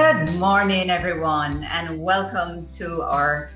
Good morning, everyone, and welcome to our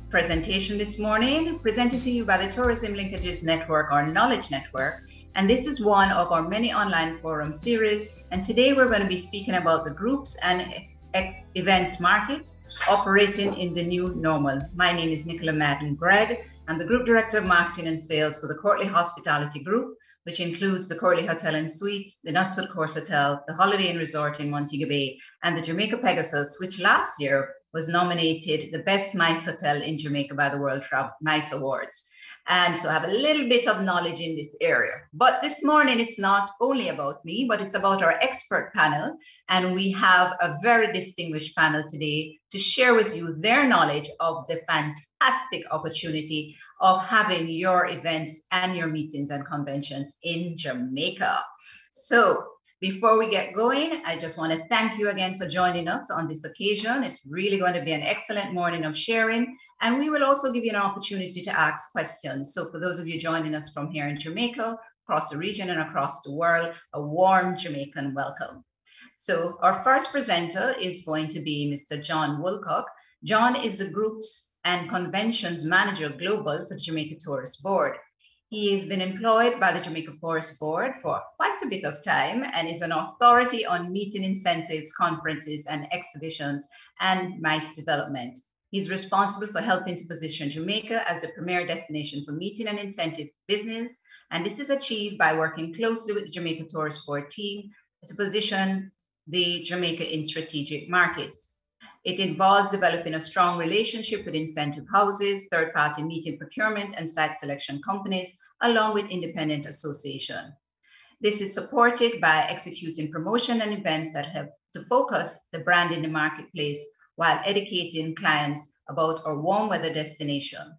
presentation this morning, presented to you by the Tourism Linkages Network, or Knowledge Network. And this is one of our many online forum series. And today we're going to be speaking about the groups and events markets operating in the new normal. My name is Nicola Madden-Gregg. I'm the Group Director of Marketing and Sales for the Courtly Hospitality Group, which includes the Courtly Hotel and Suites, the Knutsford Court Hotel, the Holiday Inn Resort in Montego Bay, and the Jamaica Pegasus, which last year was nominated the best MICE hotel in Jamaica by the World MICE Awards. And so I have a little bit of knowledge in this area. But this morning, it's not only about me, but it's about our expert panel. And we have a very distinguished panel today to share with you their knowledge of the fantastic opportunity of having your events and your meetings and conventions in Jamaica. So before we get going, I just want to thank you again for joining us on this occasion. It's really going to be an excellent morning of sharing, and we will also give you an opportunity to ask questions. So for those of you joining us from here in Jamaica, across the region and across the world, a warm Jamaican welcome. So our first presenter is going to be Mr. John Woolcock. John is the Groups and Conventions Manager Global for the Jamaica Tourist Board. He has been employed by the Jamaica Tourist Board for quite a bit of time and is an authority on meeting incentives, conferences, and exhibitions and MICE development. He's responsible for helping to position Jamaica as the premier destination for meeting and incentive business. And this is achieved by working closely with the Jamaica Tourist Board team to position the Jamaica in strategic markets. It involves developing a strong relationship with incentive houses, third-party meeting procurement and site selection companies, along with independent association. This is supported by executing promotion and events that help to focus the brand in the marketplace while educating clients about our warm weather destination.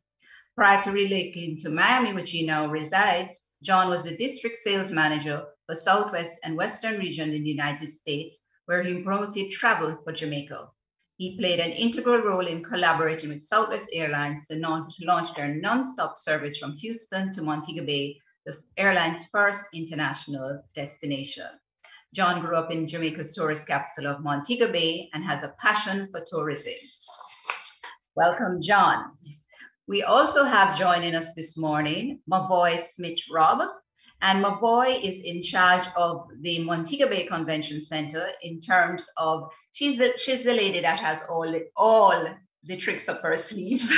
Prior to relocating to Miami, which he now resides, John was the district sales manager for Southwest and Western region in the United States, where he promoted travel for Jamaica. He played an integral role in collaborating with Southwest Airlines to launch their non-stop service from Houston to Montego Bay, the airline's first international destination. John grew up in Jamaica's tourist capital of Montego Bay and has a passion for tourism. Welcome, John. We also have joining us this morning, Mavoy Smith-Robb. And Mavoy is in charge of the Montego Bay Convention Center in terms of, she's the lady that has all the tricks up her sleeves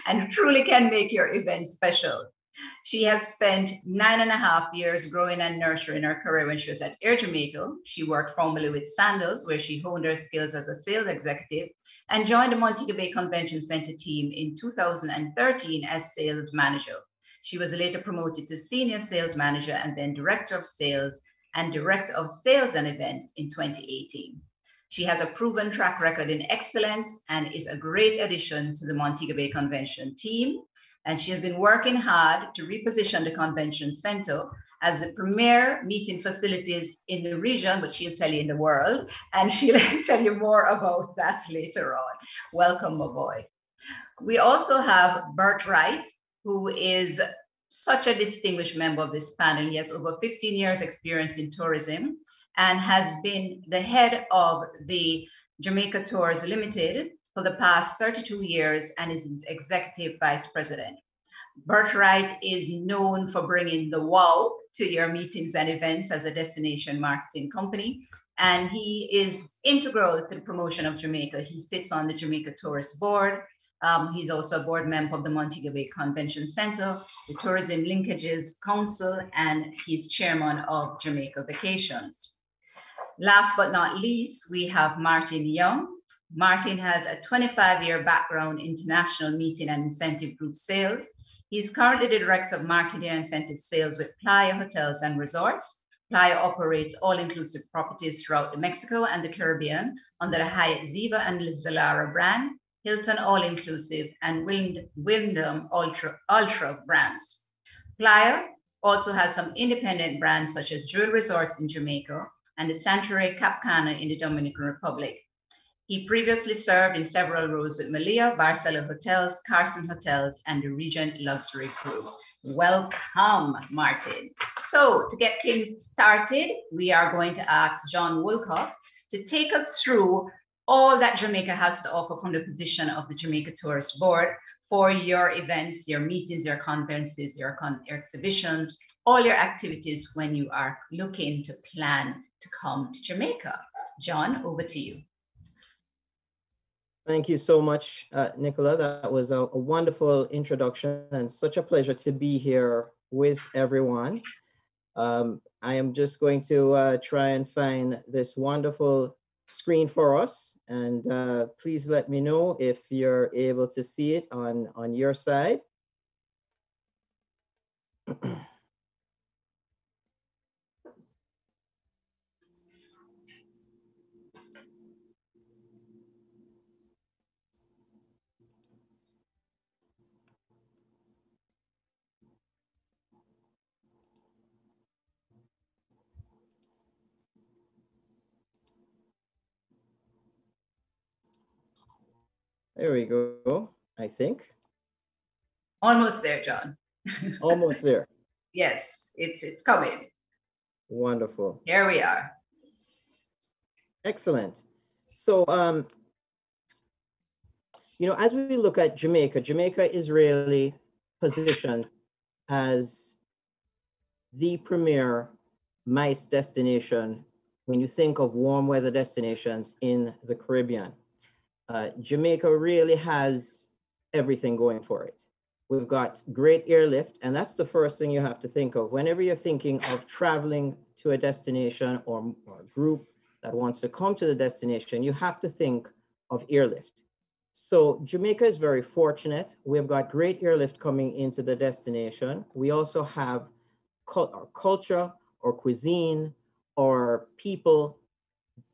and truly can make your event special. She has spent 9.5 years growing and nurturing her career when she was at Air Jamaica. She worked formerly with Sandals, where she honed her skills as a sales executive, and joined the Montego Bay Convention Center team in 2013 as sales manager. She was later promoted to senior sales manager and then director of sales and director of sales and events in 2018. She has a proven track record in excellence and is a great addition to the Montego Bay Convention team. And she has been working hard to reposition the convention center as the premier meeting facilities in the region, but she'll tell you in the world. And she'll tell you more about that later on. Welcome, my boy. We also have Bert Wright, who is such a distinguished member of this panel. He has over 15 years experience in tourism and has been the head of the Jamaica Tours Limited for the past 32 years and is executive vice president. Bert Wright is known for bringing the wow to your meetings and events as a destination marketing company. And he is integral to the promotion of Jamaica. He sits on the Jamaica Tourist Board. He's also a board member of the Montego Bay Convention Center, the Tourism Linkages Council, and he's chairman of Jamaica Vacations. Last but not least, we have Martin Young. Martin has a 25-year background in international meeting and incentive group sales. He's currently the director of marketing and incentive sales with Playa Hotels and Resorts. Playa operates all-inclusive properties throughout Mexico and the Caribbean under the Hyatt Ziva and Zilara brand, Hilton All-Inclusive, and Wyndham Ultra brands. Playa also has some independent brands such as Jewel Resorts in Jamaica and the Sanctuary Cap Cana in the Dominican Republic. He previously served in several roles with Malia, Barcelo Hotels, Carson Hotels, and the Regent Luxury Group. Welcome, Martin. So to get things started, we are going to ask John Woolcock to take us through all that Jamaica has to offer from the position of the Jamaica Tourist Board for your events, your meetings, your conferences, your exhibitions, all your activities when you are looking to plan to come to Jamaica. John, over to you. Thank you so much, Nicola. That was a wonderful introduction and such a pleasure to be here with everyone. I am just going to try and find this wonderful screen for us, and please let me know if you're able to see it on your side. There we go, I think. Almost there, John. Almost there. Yes, it's coming. Wonderful. Here we are. Excellent. So, you know, as we look at Jamaica, Jamaica is really positioned as the premier MICE destination when you think of warm weather destinations in the Caribbean. Jamaica really has everything going for it. We've got great airlift, and that's the first thing you have to think of. Whenever you're thinking of traveling to a destination or a group that wants to come to the destination, you have to think of airlift. So Jamaica is very fortunate. We've got great airlift coming into the destination. We also have our culture or cuisine or people.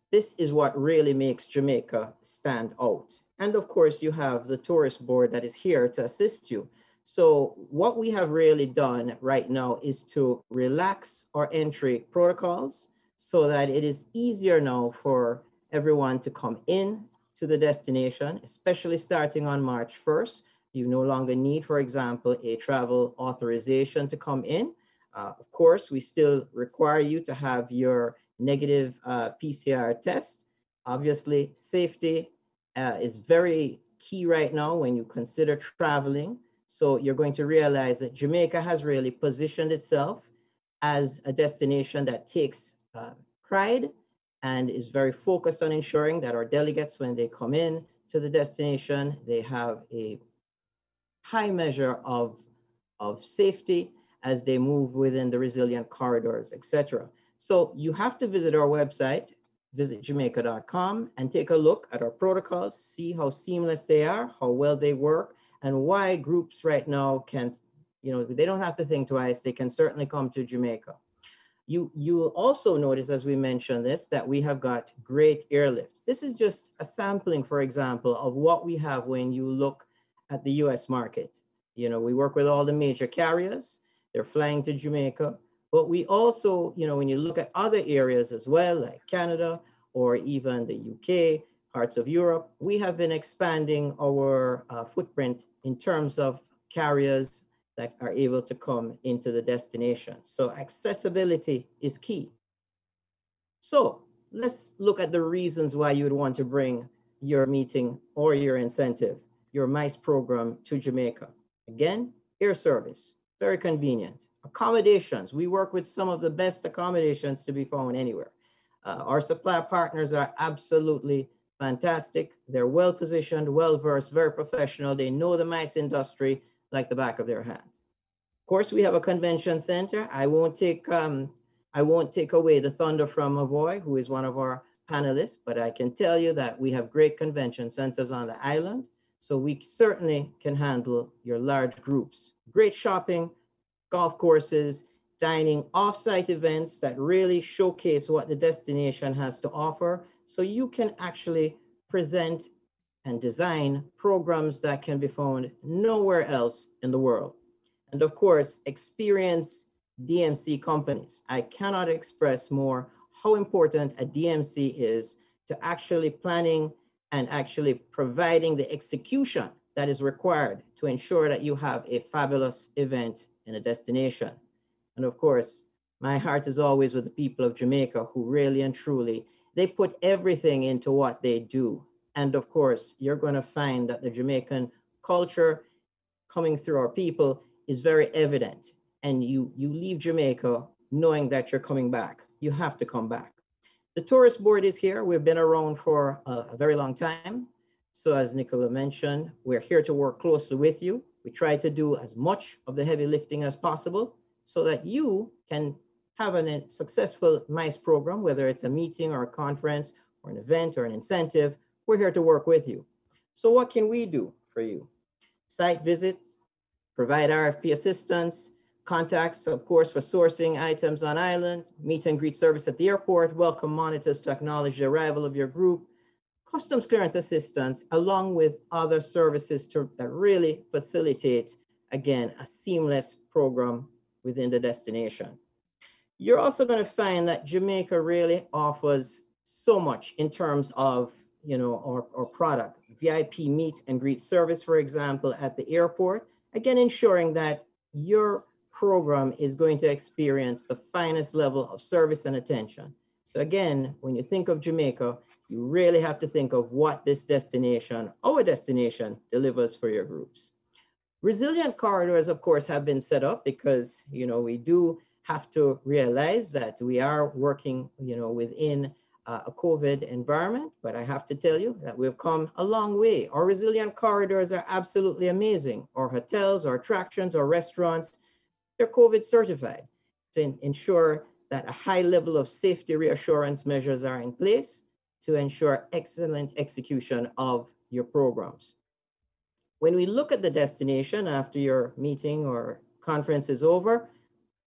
This is what really makes Jamaica stand out. And of course, you have the tourist board that is here to assist you. So what we have really done right now is to relax our entry protocols so that it is easier now for everyone to come in to the destination, especially starting on March 1st. You no longer need, for example, a travel authorization to come in. Of course, we still require you to have your negative PCR test. Obviously, safety is very key right now when you consider traveling. So you're going to realize that Jamaica has really positioned itself as a destination that takes pride and is very focused on ensuring that our delegates, when they come in to the destination, they have a high measure of safety as they move within the resilient corridors, etc. So you have to visit our website, visitjamaica.com, and take a look at our protocols, see how seamless they are, how well they work, and why groups right now can, you know, they don't have to think twice. They can certainly come to Jamaica. You will also notice, as we mentioned this, that we have got great airlift. This is just a sampling, for example, of what we have when you look at the US market. You know, we work with all the major carriers. They're flying to Jamaica. But we also, you know, when you look at other areas as well, like Canada or even the UK, parts of Europe, we have been expanding our footprint in terms of carriers that are able to come into the destination. So accessibility is key. So let's look at the reasons why you would want to bring your meeting or your incentive, your MICE program to Jamaica. Again, air service, very convenient. Accommodations, we work with some of the best accommodations to be found anywhere. Our supply partners are absolutely fantastic. They're well-positioned, well-versed, very professional. They know the MICE industry like the back of their hand. Of course, we have a convention center. I won't take away the thunder from Avoy, who is one of our panelists, but I can tell you that we have great convention centers on the island. So we certainly can handle your large groups. Great shopping, golf courses, dining, off-site events that really showcase what the destination has to offer. So you can actually present and design programs that can be found nowhere else in the world. And of course, experienced DMC companies. I cannot express more how important a DMC is to actually planning and actually providing the execution that is required to ensure that you have a fabulous event in a destination. And of course, my heart is always with the people of Jamaica who really and truly, they put everything into what they do. And of course, you're going to find that the Jamaican culture coming through our people is very evident. And you leave Jamaica knowing that you're coming back. You have to come back. The tourist board is here. We've been around for a very long time. So as Nicola mentioned, we're here to work closely with you. We try to do as much of the heavy lifting as possible so that you can have a successful MICE program, whether it's a meeting or a conference or an event or an incentive. We're here to work with you. So what can we do for you? Site visit, provide RFP assistance, contacts, of course, for sourcing items on island, meet and greet service at the airport, welcome monitors to acknowledge the arrival of your group, customs clearance assistance, along with other services that really facilitate, again, a seamless program within the destination. You're also going to find that Jamaica really offers so much in terms of, our product, VIP meet and greet service, for example, at the airport, again, ensuring that your program is going to experience the finest level of service and attention. So again, when you think of Jamaica, you really have to think of what this destination, our destination, delivers for your groups. Resilient corridors, of course, have been set up because, we do have to realize that we are working, within a COVID environment, but I have to tell you that we've come a long way. Our resilient corridors are absolutely amazing. Our hotels, our attractions, our restaurants, they're COVID certified to ensure that a high level of safety reassurance measures are in place to ensure excellent execution of your programs. When we look at the destination after your meeting or conference is over,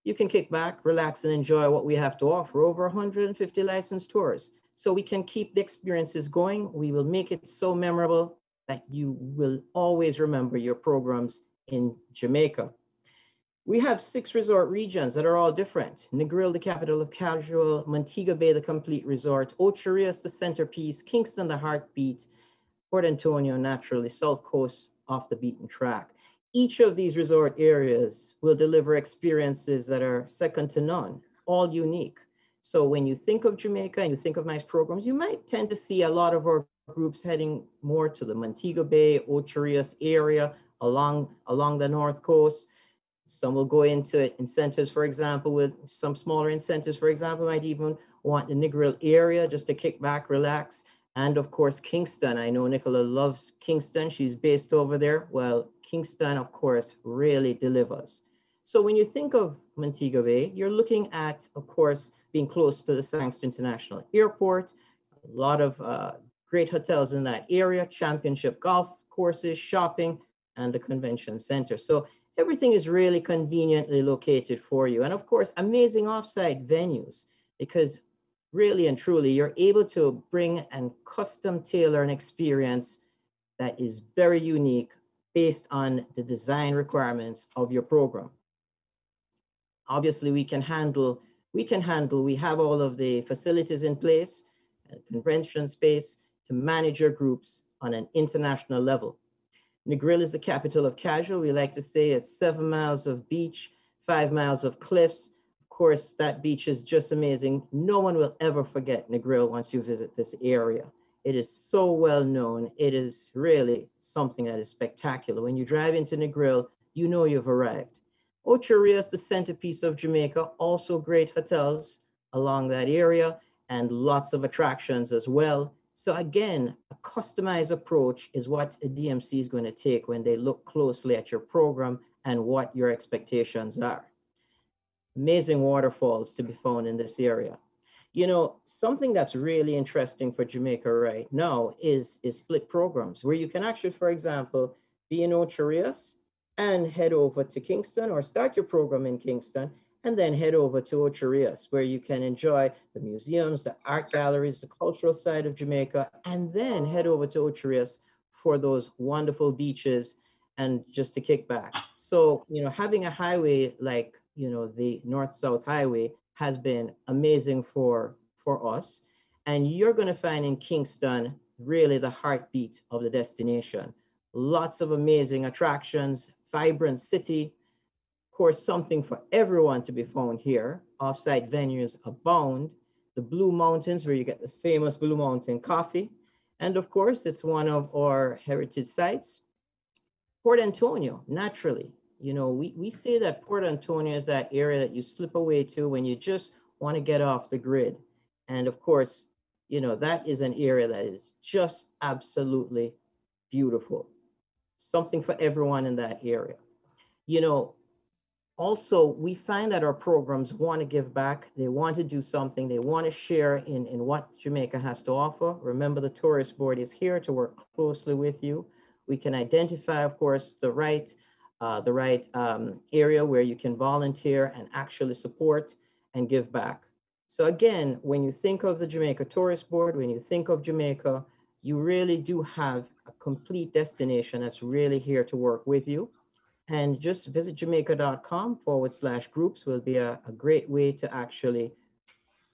you can kick back, relax, and enjoy what we have to offer. Over 150 licensed tours. So we can keep the experiences going. We will make it so memorable that you will always remember your programs in Jamaica. We have 6 resort regions that are all different. Negril, the capital of casual, Montego Bay, the complete resort, Ocho Rios, the centerpiece, Kingston, the heartbeat, Port Antonio, naturally, South Coast, off the beaten track. Each of these resort areas will deliver experiences that are second to none, all unique. So when you think of Jamaica and you think of MICE programs, you might tend to see a lot of our groups heading more to the Montego Bay, Ocho Rios area along the North Coast. Some will go into incentives, for example, with some smaller incentives, for example, might even want the Negril area just to kick back, relax. And of course, Kingston. I know Nicola loves Kingston. She's based over there. Well, Kingston, of course, really delivers. So when you think of Montego Bay, you're looking at, of course, being close to the Sangster International Airport, a lot of great hotels in that area, championship golf courses, shopping, and the convention center. So everything is really conveniently located for you. And of course, amazing offsite venues, because really and truly, you're able to bring and custom tailor an experience that is very unique based on the design requirements of your program. Obviously, we have all of the facilities in place, convention space to manage your groups on an international level. Negril is the capital of casual. We like to say it's 7 miles of beach, 5 miles of cliffs. Of course, that beach is just amazing. No one will ever forget Negril once you visit this area. It is so well known. It is really something that is spectacular. When you drive into Negril, you know you've arrived. Ocho Rios, the centerpiece of Jamaica, also great hotels along that area and lots of attractions as well. So again, a customized approach is what a DMC is going to take when they look closely at your program and what your expectations are. Amazing waterfalls to be found in this area. You know, something that's really interesting for Jamaica right now is split programs where you can actually, for example, be in Ocho Rios and head over to Kingston, or start your program in Kingston and then head over to Ocho Rios, where you can enjoy the museums, the art galleries, the cultural side of Jamaica, and then head over to Ocho Rios for those wonderful beaches and just to kick back. So, you know, having a highway like, you know, the North-South Highway has been amazing for us. And you're going to find in Kingston really the heartbeat of the destination. Lots of amazing attractions, vibrant city, of course, something for everyone to be found here. Off-site venues abound. The Blue Mountains, where you get the famous Blue Mountain coffee. And of course, it's one of our heritage sites. Port Antonio, naturally. You know, we say that Port Antonio is that area that you slip away to when you just want to get off the grid. And of course, you know, that is an area that is just absolutely beautiful. Something for everyone in that area. You know, also, we find that our programs want to give back. They want to do something. They want to share in what Jamaica has to offer. Remember, the Tourist Board is here to work closely with you. We can identify, of course, the right area where you can volunteer and actually support and give back. So again, when you think of the Jamaica Tourist Board, when you think of Jamaica, you really do have a complete destination that's really here to work with you. And just visit jamaica.com/groups will be a great way to actually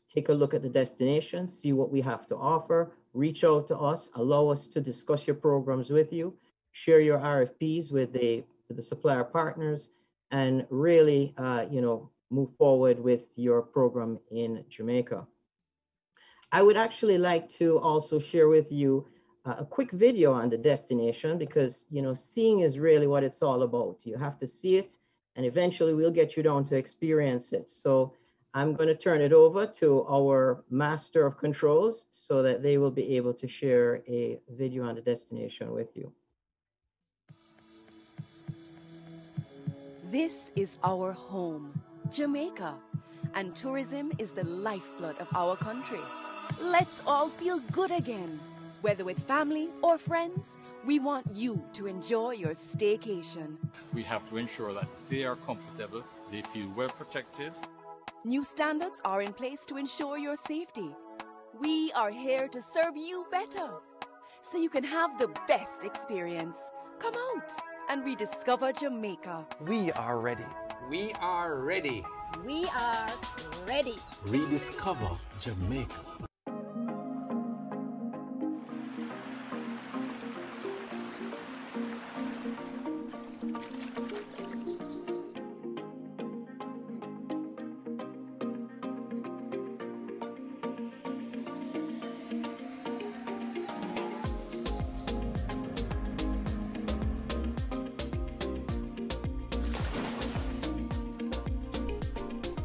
take a look at the destination, see what we have to offer, reach out to us, allow us to discuss your programs with you, share your RFPs with the supplier partners, and really, you know, move forward with your program in Jamaica. I would actually like to also share with you a quick video on the destination, because, you know, seeing is really what it's all about. You have to see it, and eventually we'll get you down to experience it. So I'm going to turn it over to our master of controls so that they will be able to share a video on the destination with you. This is our home, Jamaica, and tourism is the lifeblood of our country. Let's all feel good again. Whether with family or friends, we want you to enjoy your staycation. We have to ensure that they are comfortable, they feel well protected. New standards are in place to ensure your safety. We are here to serve you better, so you can have the best experience. Come out and rediscover Jamaica. We are ready. We are ready. We are ready. Rediscover Jamaica.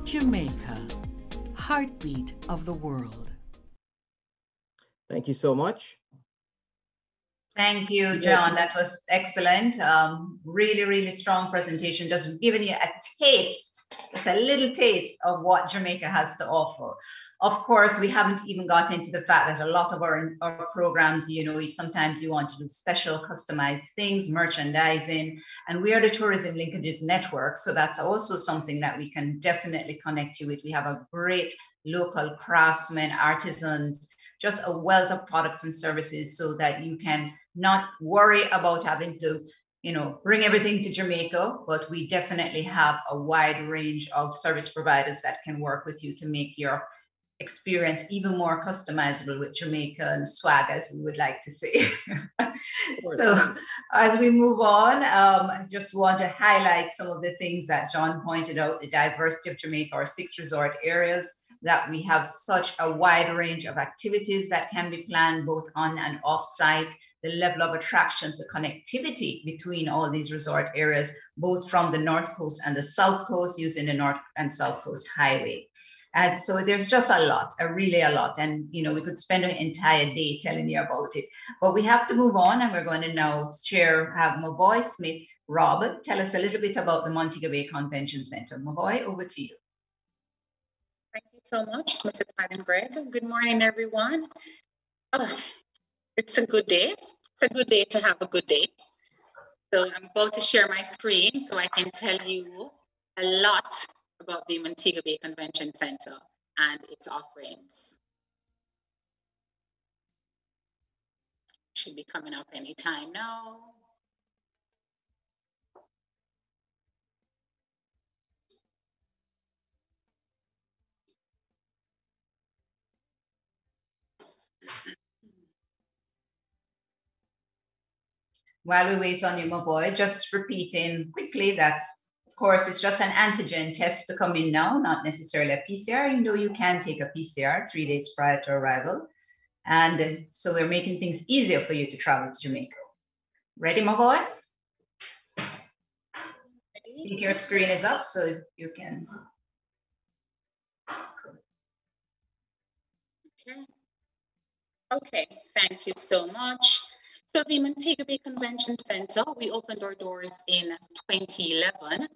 Jamaica, heartbeat of the world. Thank you so much. Thank you, John. That was excellent. Really, really strong presentation. Just giving you a taste, just a little taste of what Jamaica has to offer. Of course, we haven't even got into the fact that a lot of our programs, you know, sometimes you want to do special customized things, merchandising, and we are the Tourism Linkages Network. So that's also something that we can definitely connect you with. We have a great local craftsmen, artisans, just a wealth of products and services so that you can not worry about having to, you know, bring everything to Jamaica, but we definitely have a wide range of service providers that can work with you to make your experience even more customizable with Jamaican swag, as we would like to say. So as we move on, I just want to highlight some of the things that John pointed out, the diversity of Jamaica, our 6 resort areas, that we have such a wide range of activities that can be planned both on and off site, the level of attractions, the connectivity between all these resort areas, both from the North Coast and the South Coast using the North and South Coast Highway. And so there's just a lot, really a lot. And, you know, we could spend an entire day telling you about it, but we have to move on, and we're going to now have my boy Smith, Robert, tell us a little bit about the Montego Bay Convention Center. My boy, over to you. Thank you so much, Mrs. Madden Greg. Good morning, everyone. Oh, it's a good day. It's a good day to have a good day. So I'm about to share my screen so I can tell you a lot about the Montego Bay Convention Center and its offerings. Should be coming up anytime now. while we wait on you, my boy, just repeating quickly that, of course, it's just an antigen test to come in now, not necessarily a PCR, even though you can take a PCR 3 days prior to arrival. And so we're making things easier for you to travel to Jamaica. Ready, my boy? I think your screen is up, so you can. Okay, thank you so much. So the Montego Bay Convention Center, we opened our doors in 2011.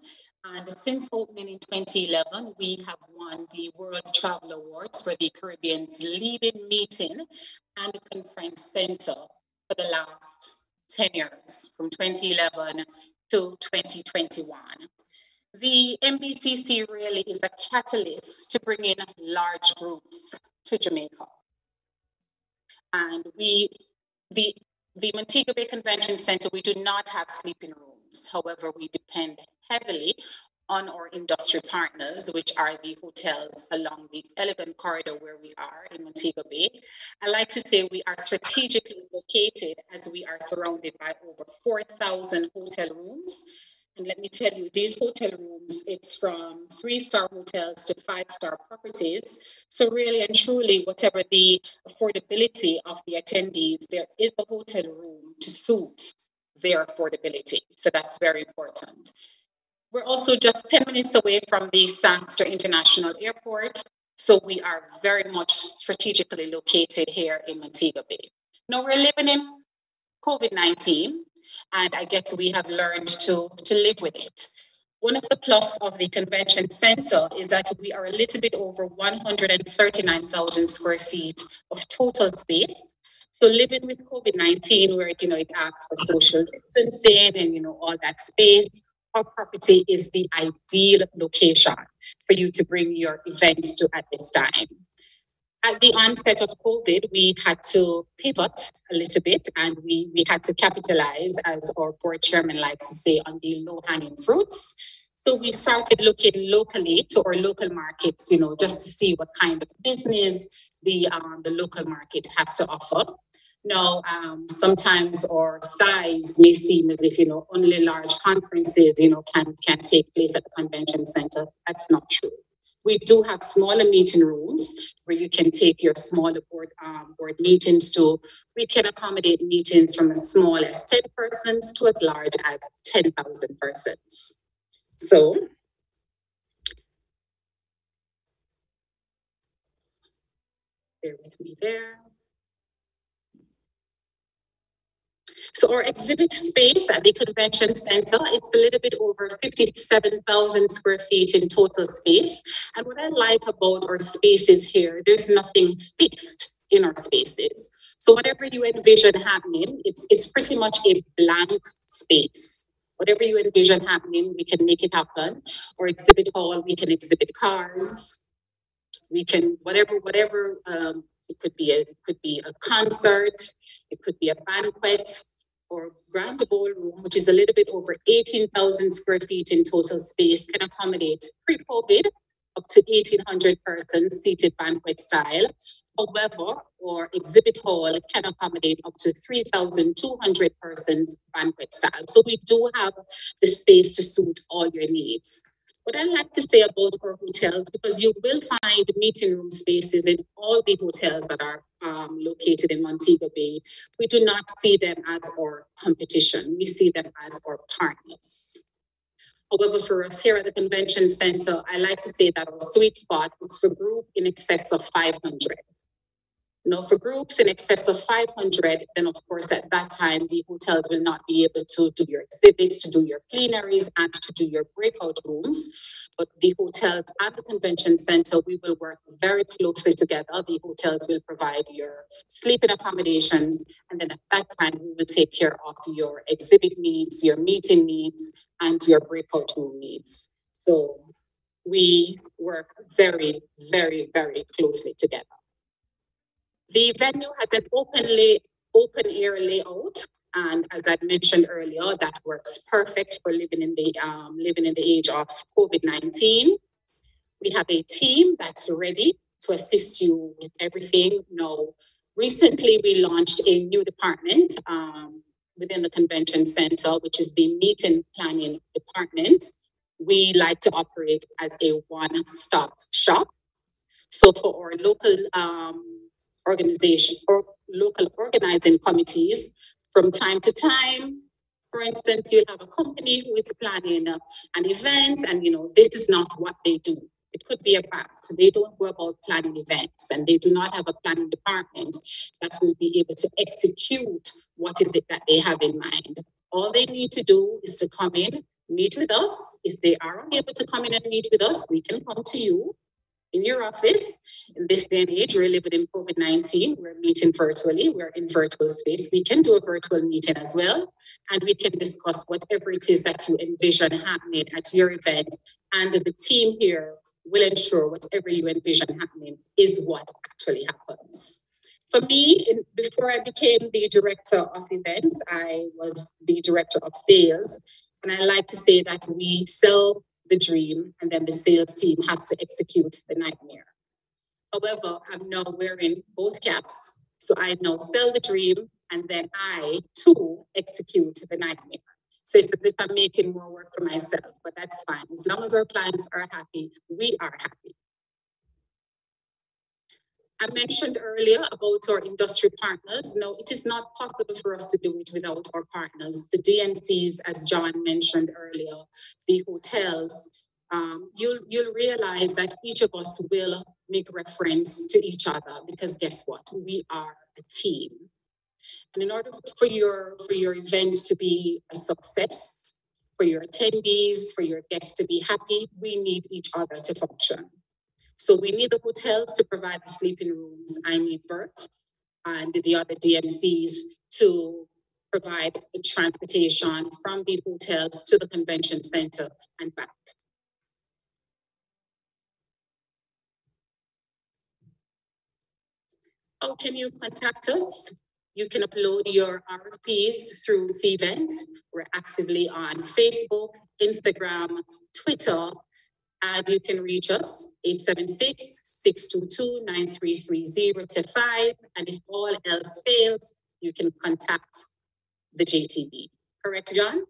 And since opening in 2011, we have won the World Travel Awards for the Caribbean's leading meeting and conference center for the last 10 years, from 2011 to 2021. The MBCC really is a catalyst to bring in large groups to Jamaica. And the Montego Bay Convention Center, we do not have sleeping rooms. However, we depend heavily on our industry partners, which are the hotels along the elegant corridor where we are in Montego Bay. I like to say we are strategically located as we are surrounded by over 4,000 hotel rooms. And let me tell you, these hotel rooms, it's from 3-star hotels to 5-star properties. So really and truly, whatever the affordability of the attendees, there is a hotel room to suit their affordability. So that's very important. We're also just 10 minutes away from the Sangster International Airport. So we are very much strategically located here in Montego Bay. Now we're living in COVID-19. And I guess we have learned to live with it. One of the plus of the convention center is that we are a little bit over 139,000 square feet of total space. So living with COVID-19, where it asks for social distancing and all that space, our property is the ideal location for you to bring your events to at this time. At the onset of COVID, we had to pivot a little bit and we had to capitalize, as our board chairman likes to say, on the low-hanging fruits. So we started looking locally to our local markets, just to see what kind of business the local market has to offer. Now, sometimes our size may seem as if, only large conferences, can take place at the convention center. That's not true. We do have smaller meeting rooms where you can take your smaller board meetings to. We can accommodate meetings from as small as 10 persons to as large as 10,000 persons. So, bear with me there. So our exhibit space at the convention center, it's a little bit over 57,000 square feet in total space. And what I like about our spaces here, there's nothing fixed in our spaces. So whatever you envision happening, it's pretty much a blank space. Whatever you envision happening, we can make it happen. Or exhibit hall, we can exhibit cars. We can, whatever, it could be a concert, it could be a banquet, or grand ballroom, which is a little bit over 18,000 square feet in total space, can accommodate pre-COVID up to 1,800 persons seated banquet style. However, our exhibit hall can accommodate up to 3,200 persons banquet style. So we do have the space to suit all your needs. What I like to say about our hotels, because you will find meeting room spaces in all the hotels that are located in Montego Bay, we do not see them as our competition. We see them as our partners. However, for us here at the convention center, I like to say that our sweet spot is for group in excess of 500. For groups in excess of 500, then of course at that time, the hotels will not be able to do your exhibits, to do your plenaries, and to do your breakout rooms. But the hotels at the convention center, we will work very closely together. The hotels will provide your sleeping accommodations. And then at that time, we will take care of your exhibit needs, your meeting needs, and your breakout room needs. So we work very, very, very closely together. The venue has an open air layout, and as I mentioned earlier, that works perfect for living in the age of COVID-19. We have a team that's ready to assist you with everything. Now, recently we launched a new department within the convention center, which is the meeting planning department, we like to operate as a one-stop shop. So for our local organization or local organizing committees, from time to time, for instance, you'll have a company who is planning an event, and this is not what they do. It could be a bank. They don't go about planning events, and they do not have a planning department that will be able to execute what is it that they have in mind. All they need to do is to come in, meet with us. If they are unable to come in and meet with us, we can come to you in your office. In this day and age, we're living in COVID-19. We're meeting virtually. We're in virtual space. We can do a virtual meeting as well, and we can discuss whatever it is that you envision happening at your event. And the team here will ensure whatever you envision happening is what actually happens. For me, before I became the director of events, I was the director of sales. And I like to say that we sell the dream, and then the sales team has to execute the nightmare. However, I'm now wearing both caps. So I now sell the dream, and then I too execute the nightmare. So it's as if I'm making more work for myself, but that's fine. As long as our clients are happy, we are happy. I mentioned earlier about our industry partners. No, it is not possible for us to do it without our partners. The DMCs, as John mentioned earlier, the hotels, you'll realize that each of us will make reference to each other, because guess what? We are a team. And in order for your event to be a success, for your attendees, for your guests to be happy, we need each other to function. So we need the hotels to provide the sleeping rooms. I need Bert and the other DMCs to provide the transportation from the hotels to the convention center and back. How can you contact us? You can upload your RFPs through Cvent. We're actively on Facebook, Instagram, Twitter, and you can reach us 876-622-9330-5. And if all else fails, you can contact the JTB. Correct, John?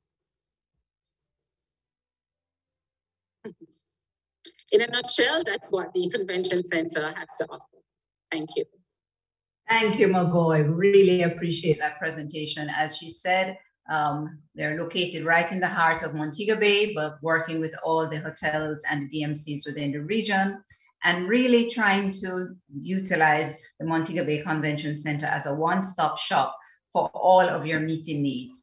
In a nutshell, that's what the convention center has to offer. Thank you. Thank you, Magoy. Really appreciate that presentation. As she said, they're located right in the heart of Montego Bay, but working with all the hotels and the DMCs within the region, and really trying to utilize the Montego Bay Convention Center as a one-stop shop for all of your meeting needs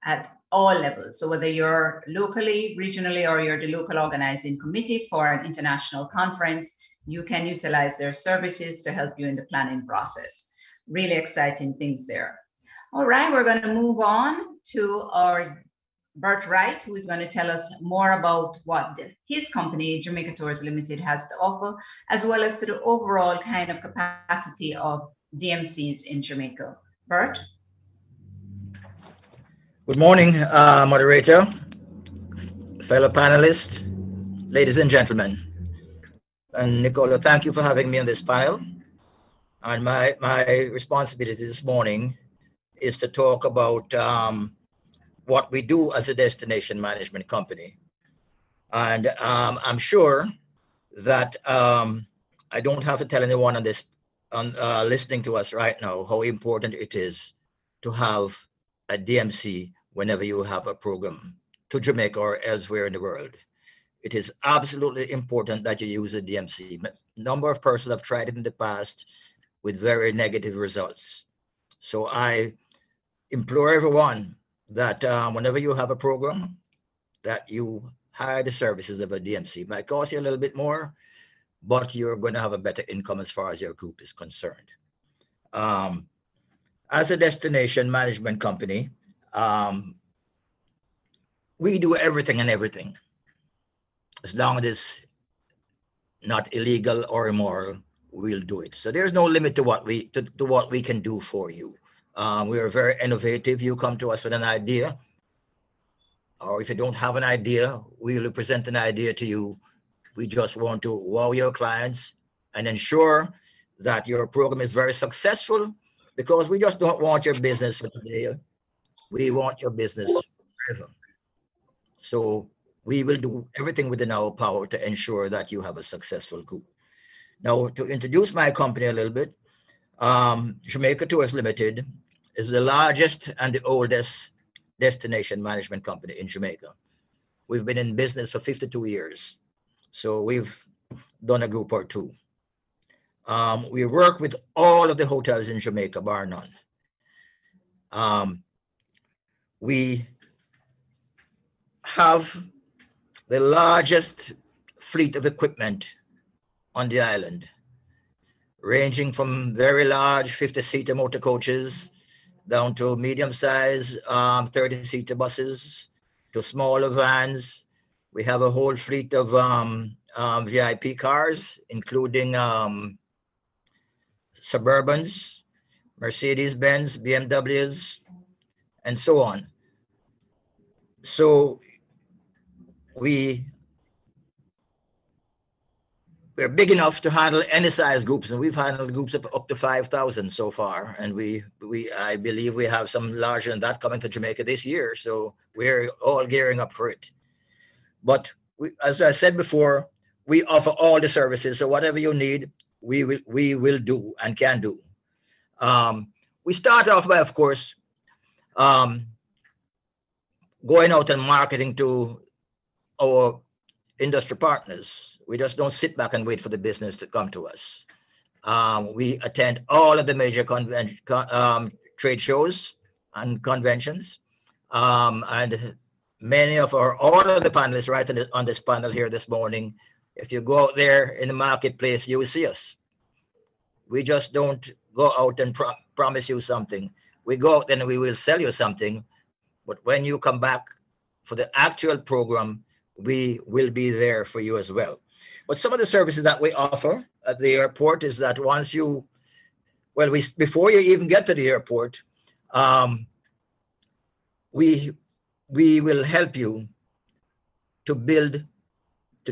at all levels. So whether you're locally, regionally, or you're the local organizing committee for an international conference, you can utilize their services to help you in the planning process. Really exciting things there. All right, we're going to move on to our Bert Wright, who is going to tell us more about what his company, Jamaica Tours Limited, has to offer, as well as to the overall kind of capacity of DMCs in Jamaica. Bert? Good morning, moderator, fellow panelists, ladies and gentlemen. And Nicola, thank you for having me on this panel. And my responsibility this morning is to talk about what we do as a destination management company. And I'm sure that I don't have to tell anyone on this, listening to us right now, how important it is to have a DMC whenever you have a program to Jamaica or elsewhere in the world. It is absolutely important that you use a DMC. A number of persons have tried it in the past with very negative results. So I implore everyone that whenever you have a program, that you hire the services of a DMC. It might cost you a little bit more, but you're going to have a better income as far as your group is concerned. As a destination management company, we do everything and everything. As long as it's not illegal or immoral, we'll do it. So there's no limit to what we can do for you. We are very innovative. You come to us with an idea, or if you don't have an idea, we'll present an idea to you. We just want to wow your clients and ensure that your program is very successful, because we just don't want your business for today We want your business forever. So we will do everything within our power to ensure that you have a successful group. Now, to introduce my company a little bit, Jamaica Tours Limited is the largest and the oldest destination management company in Jamaica. We've been in business for 52 years. So we've done a group or two. We work with all of the hotels in Jamaica, bar none. We have the largest fleet of equipment on the island, ranging from very large 50-seater motor coaches down to medium-sized 30-seater buses to smaller vans. We have a whole fleet of VIP cars, including Suburbans, Mercedes-Benz, BMWs, and so on. So we're big enough to handle any size groups, and we've handled groups up to 5,000 so far. And I believe we have some larger than that coming to Jamaica this year. So we're all gearing up for it. But as I said before, we offer all the services. So whatever you need, we will do and can do. We start off by, of course, going out and marketing to our industry partners. We just don't sit back and wait for the business to come to us. We attend all of the major trade shows and conventions. And many of all of the panelists right on this panel here this morning, if you go out there in the marketplace, you will see us. We just don't go out and promise you something. We go out and we will sell you something. But when you come back for the actual program, we will be there for you as well. But some of the services that we offer at the airport is that before you even get to the airport, we will help you to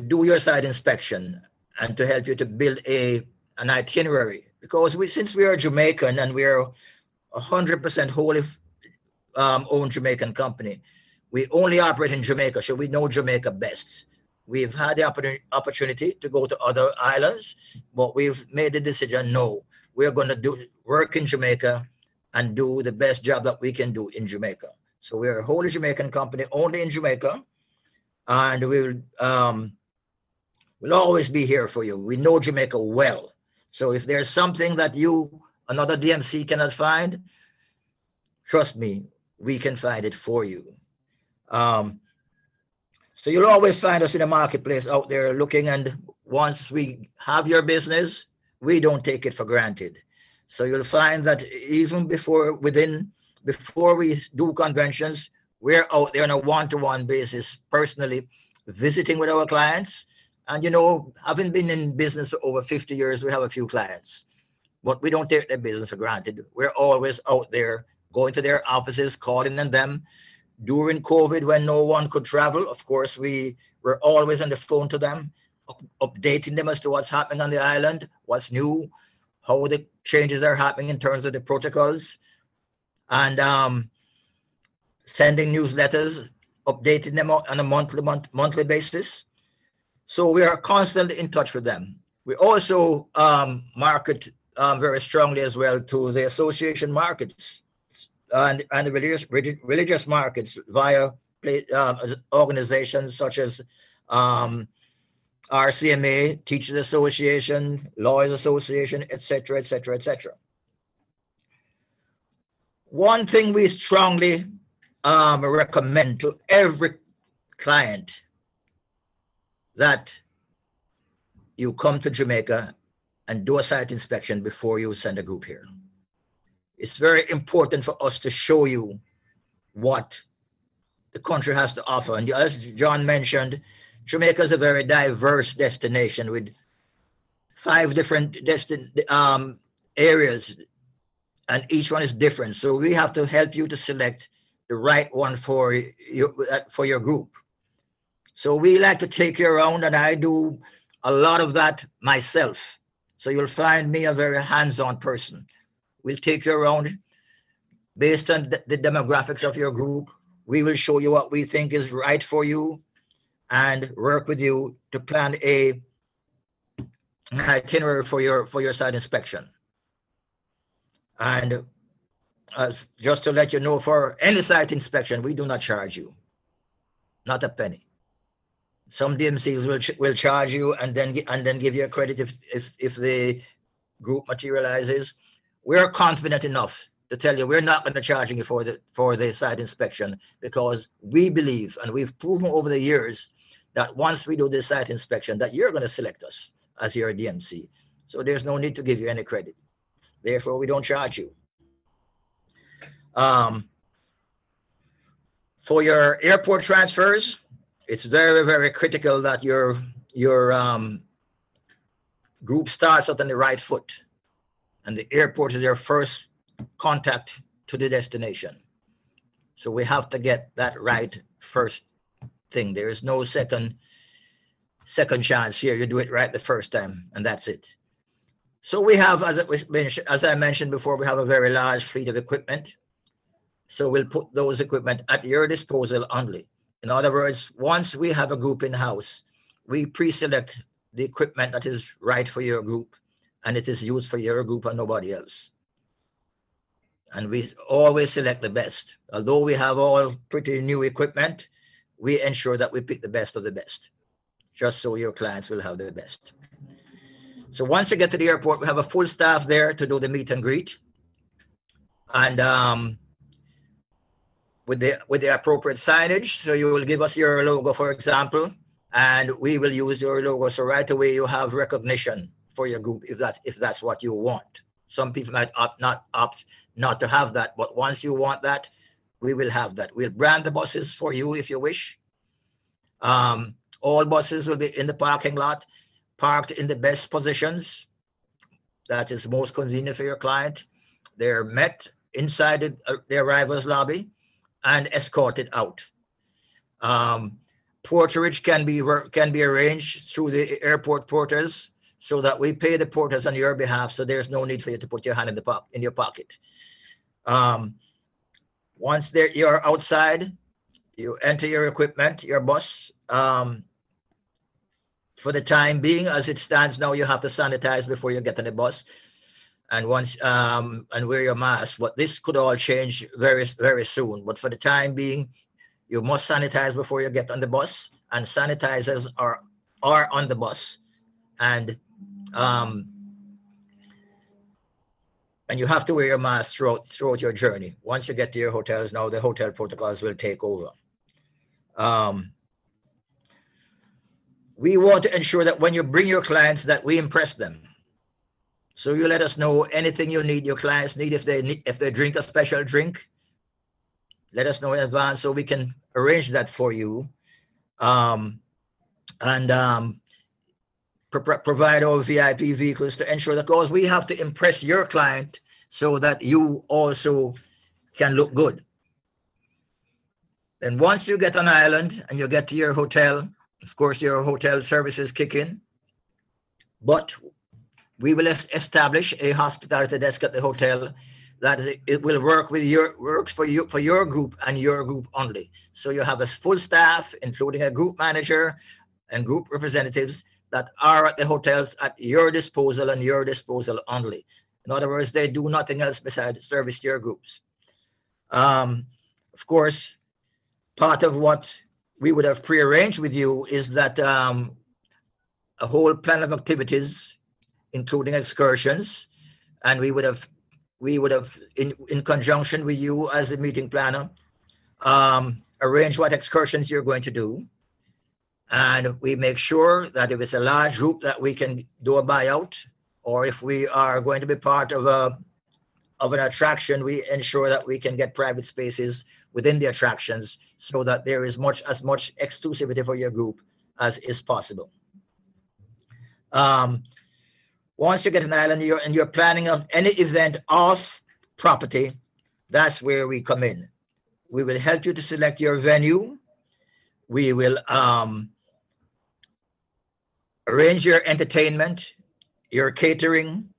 do your site inspection and to help you to build an itinerary. Because since we are Jamaican and we are 100% wholly owned Jamaican company, we only operate in Jamaica, so we know Jamaica best. We've had the opportunity to go to other islands, but we've made the decision, no, we're going to work in Jamaica and do the best job that we can do in Jamaica. So we're a wholly Jamaican company, only in Jamaica, and we'll always be here for you. We know Jamaica well. So if there's something that another DMC cannot find, trust me, we can find it for you. So you'll always find us in the marketplace out there looking, and once we have your business, we don't take it for granted. So you'll find that even before we do conventions, we're out there on a one-to-one basis, personally visiting with our clients. And, having been in business for over 50 years, we have a few clients, but we don't take their business for granted. We're always out there going to their offices, calling on them. During COVID, when no one could travel, of course, we were always on the phone to them, updating them as to what's happening on the island, what's new, how the changes are happening in terms of the protocols, and sending newsletters, updating them on a monthly basis. So we are constantly in touch with them. We also market very strongly as well to the association markets and the religious markets via organizations such as RCMA, Teachers Association, Lawyers Association, etc., etc., etc. One thing we strongly recommend to every client that you come to Jamaica and do a site inspection before you send a group here. It's very important for us to show you what the country has to offer. And as John mentioned, Jamaica is a very diverse destination with 5 different areas, and each one is different. So we have to help you to select the right one for your group. So we like to take you around, and I do a lot of that myself. So you'll find me a very hands-on person. We'll take you around, based on the demographics of your group. We will show you what we think is right for you and work with you to plan an itinerary for your site inspection. And just to let you know, for any site inspection, we do not charge you, not a penny. Some DMCs will charge you and then give you a credit if the group materializes. We're confident enough to tell you we're not going to charge you for the site inspection, because we believe, and we've proven over the years, that once we do this site inspection, that you're going to select us as your DMC. So there's no need to give you any credit. Therefore, we don't charge you. For your airport transfers, it's very, very critical that your group starts out on the right foot, and the airport is your first contact to the destination. So we have to get that right first thing. There is no second chance here. You do it right the first time, and that's it. So we have, as I mentioned before, we have a very large fleet of equipment. So we'll put those equipment at your disposal only. In other words, once we have a group in-house, we pre-select the equipment that is right for your group, and it is used for your group and nobody else. And we always select the best. Although we have all pretty new equipment, we ensure that we pick the best of the best, just so your clients will have the best. So once you get to the airport, we have a full staff there to do the meet and greet. And with the appropriate signage. So you will give us your logo, for example, and we will use your logo. So right away you have recognition for your group if that's what you want. Some people might opt not to have that, but once you want that, we will have that. We'll brand the buses for you if you wish. All buses will be in the parking lot, parked in the best positions. That is most convenient for your client. They're met inside the arrivals lobby and escorted out. Porterage can be arranged through the airport porters, so that we pay the porters on your behalf, so there's no need for you to put your hand in your pocket. Once you're outside, you enter your equipment, your bus. For the time being, as it stands now, you have to sanitize before you get on the bus, and and wear your mask. But this could all change very, very soon. But for the time being, you must sanitize before you get on the bus, and sanitizers are on the bus, and you have to wear your mask throughout your journey. Once you get to your hotels, now the hotel protocols will take over. We want to ensure that when you bring your clients, that we impress them. So you let us know anything you need, your clients need. If they drink a special drink, let us know in advance so we can arrange that for you, and provide our VIP vehicles to ensure that, because we have to impress your client so that you also can look good. Then once you get on island and you get to your hotel, of course, your hotel services kick in, but we will establish a hospitality desk at the hotel that it will works for your group and your group only. So you have a full staff, including a group manager and group representatives that are at the hotels at your disposal and your disposal only. In other words, they do nothing else besides service your groups. Of course, part of what we would have prearranged with you is that a whole plan of activities, including excursions, and we would have in conjunction with you as the meeting planner, arrange what excursions you're going to do. And we make sure that if it's a large group that we can do a buyout, or if we are going to be part of an attraction, we ensure that we can get private spaces within the attractions so that there is as much exclusivity for your group as is possible. Once you get an island and you're planning on any event off property, that's where we come in. We will help you to select your venue. We will arrange your entertainment, your catering,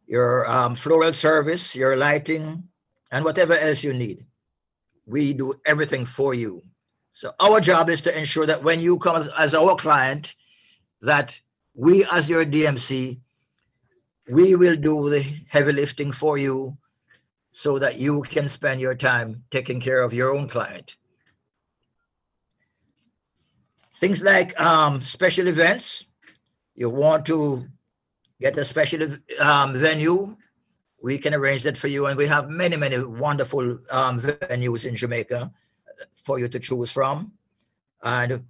your floral service, your lighting, and whatever else you need. We do everything for you. So our job is to ensure that when you come as our client, that we as your DMC, we will do the heavy lifting for you so that you can spend your time taking care of your own client. Things like special events. You want to get a special venue, we can arrange that for you. And we have many, many wonderful venues in Jamaica for you to choose from. And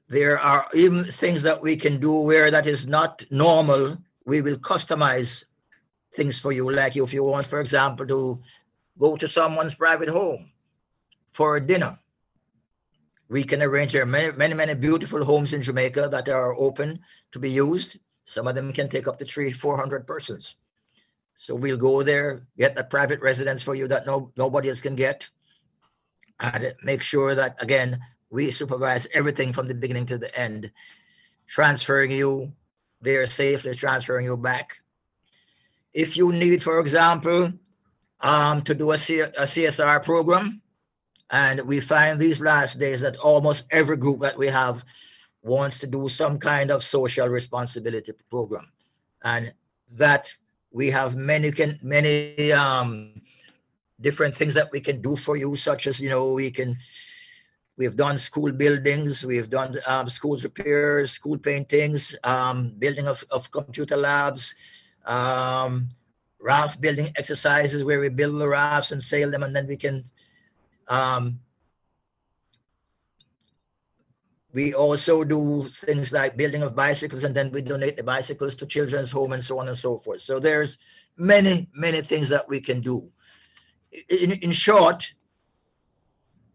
there are even things that we can do where that is not normal. We will customize things for you. Like if you want, for example, to go to someone's private home for a dinner, we can arrange. There are many, many, many beautiful homes in Jamaica that are open to be used. Some of them can take up to 300-400 persons. So we'll go there, get a private residence for you that nobody else can get, and make sure that, again, we supervise everything from the beginning to the end, transferring you there safely, transferring you back. If you need, for example, to do a CSR program, and we find these last days that almost every group that we have wants to do some kind of social responsibility program, and that we have many different things that we can do for you, such as, we've done school buildings, we've done schools repairs, school paintings, building of computer labs, raft building exercises where we build the rafts and sail them, and then we can we also do things like building of bicycles, and then we donate the bicycles to children's home and so on and so forth. So there's many, many things that we can do. In short,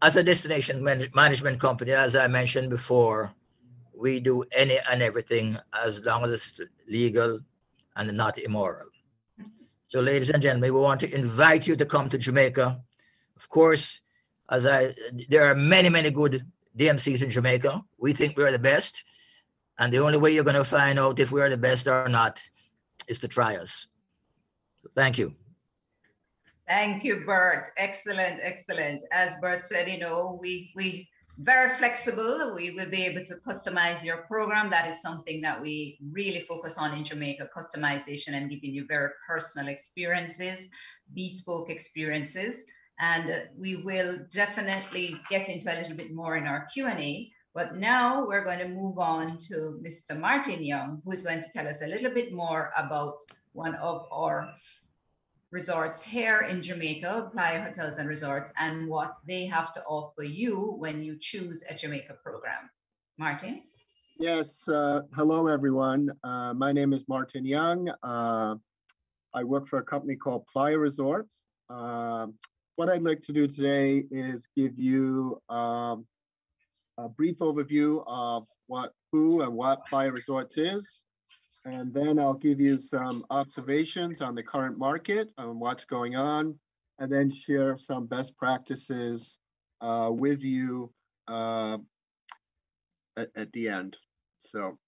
as a destination management company, as I mentioned before, we do any and everything as long as it's legal and not immoral. So ladies and gentlemen, we want to invite you to come to Jamaica. Of course, there are many, many good DMCs in Jamaica. We think we're the best. And the only way you're going to find out if we're the best or not is to try us. So thank you. Thank you, Bert. Excellent, excellent. As Bert said, we very flexible. We will be able to customize your program. That is something that we really focus on in Jamaica, customization and giving you very personal experiences, bespoke experiences. And we will definitely get into a little bit more in our Q&A. But now we're going to move on to Mr. Martin Young, who is going to tell us a little bit more about one of our resorts here in Jamaica, Playa Hotels and Resorts, and what they have to offer you when you choose a Jamaica program. Martin? Yes, hello everyone. My name is Martin Young. I work for a company called Playa Resorts. What I'd like to do today is give you a brief overview of who and what Playa Resorts is. And then I'll give you some observations on the current market and what's going on, and then share some best practices with you at the end. So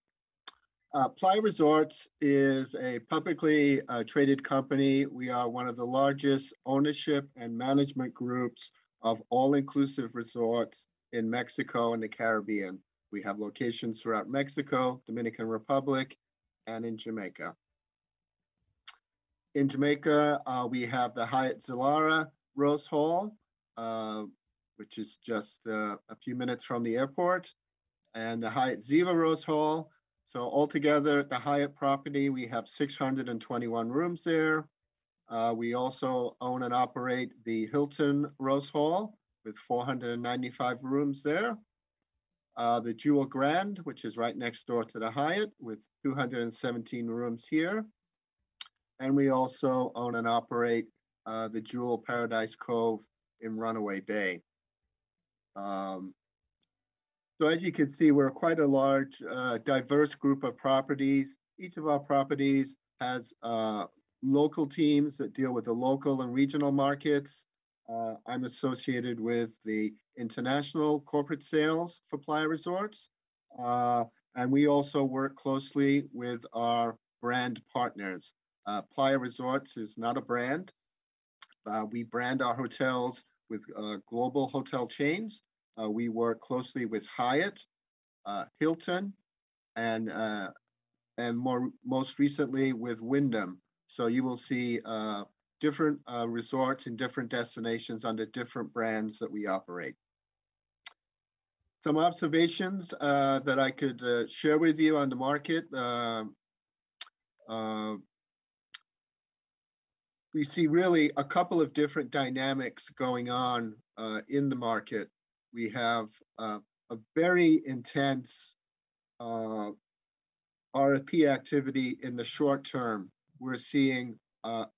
Playa Resorts is a publicly traded company. We are one of the largest ownership and management groups of all-inclusive resorts in Mexico and the Caribbean. We have locations throughout Mexico, Dominican Republic, and in Jamaica. In Jamaica, we have the Hyatt Zilara Rose Hall, which is just a few minutes from the airport, and the Hyatt Ziva Rose Hall. So altogether, at the Hyatt property, we have 621 rooms there. We also own and operate the Hilton Rose Hall with 495 rooms there. The Jewel Grand, which is right next door to the Hyatt, with 217 rooms here. And we also own and operate the Jewel Paradise Cove in Runaway Bay. So as you can see, we're quite a large, diverse group of properties. Each of our properties has local teams that deal with the local and regional markets. I'm associated with the international corporate sales for Playa Resorts. And we also work closely with our brand partners. Playa Resorts is not a brand. We brand our hotels with global hotel chains. We work closely with Hyatt, Hilton, and most recently with Wyndham. So you will see different resorts in different destinations under different brands that we operate. Some observations that I could share with you on the market. We see really a couple of different dynamics going on in the market. We have a very intense RFP activity in the short term. We're seeing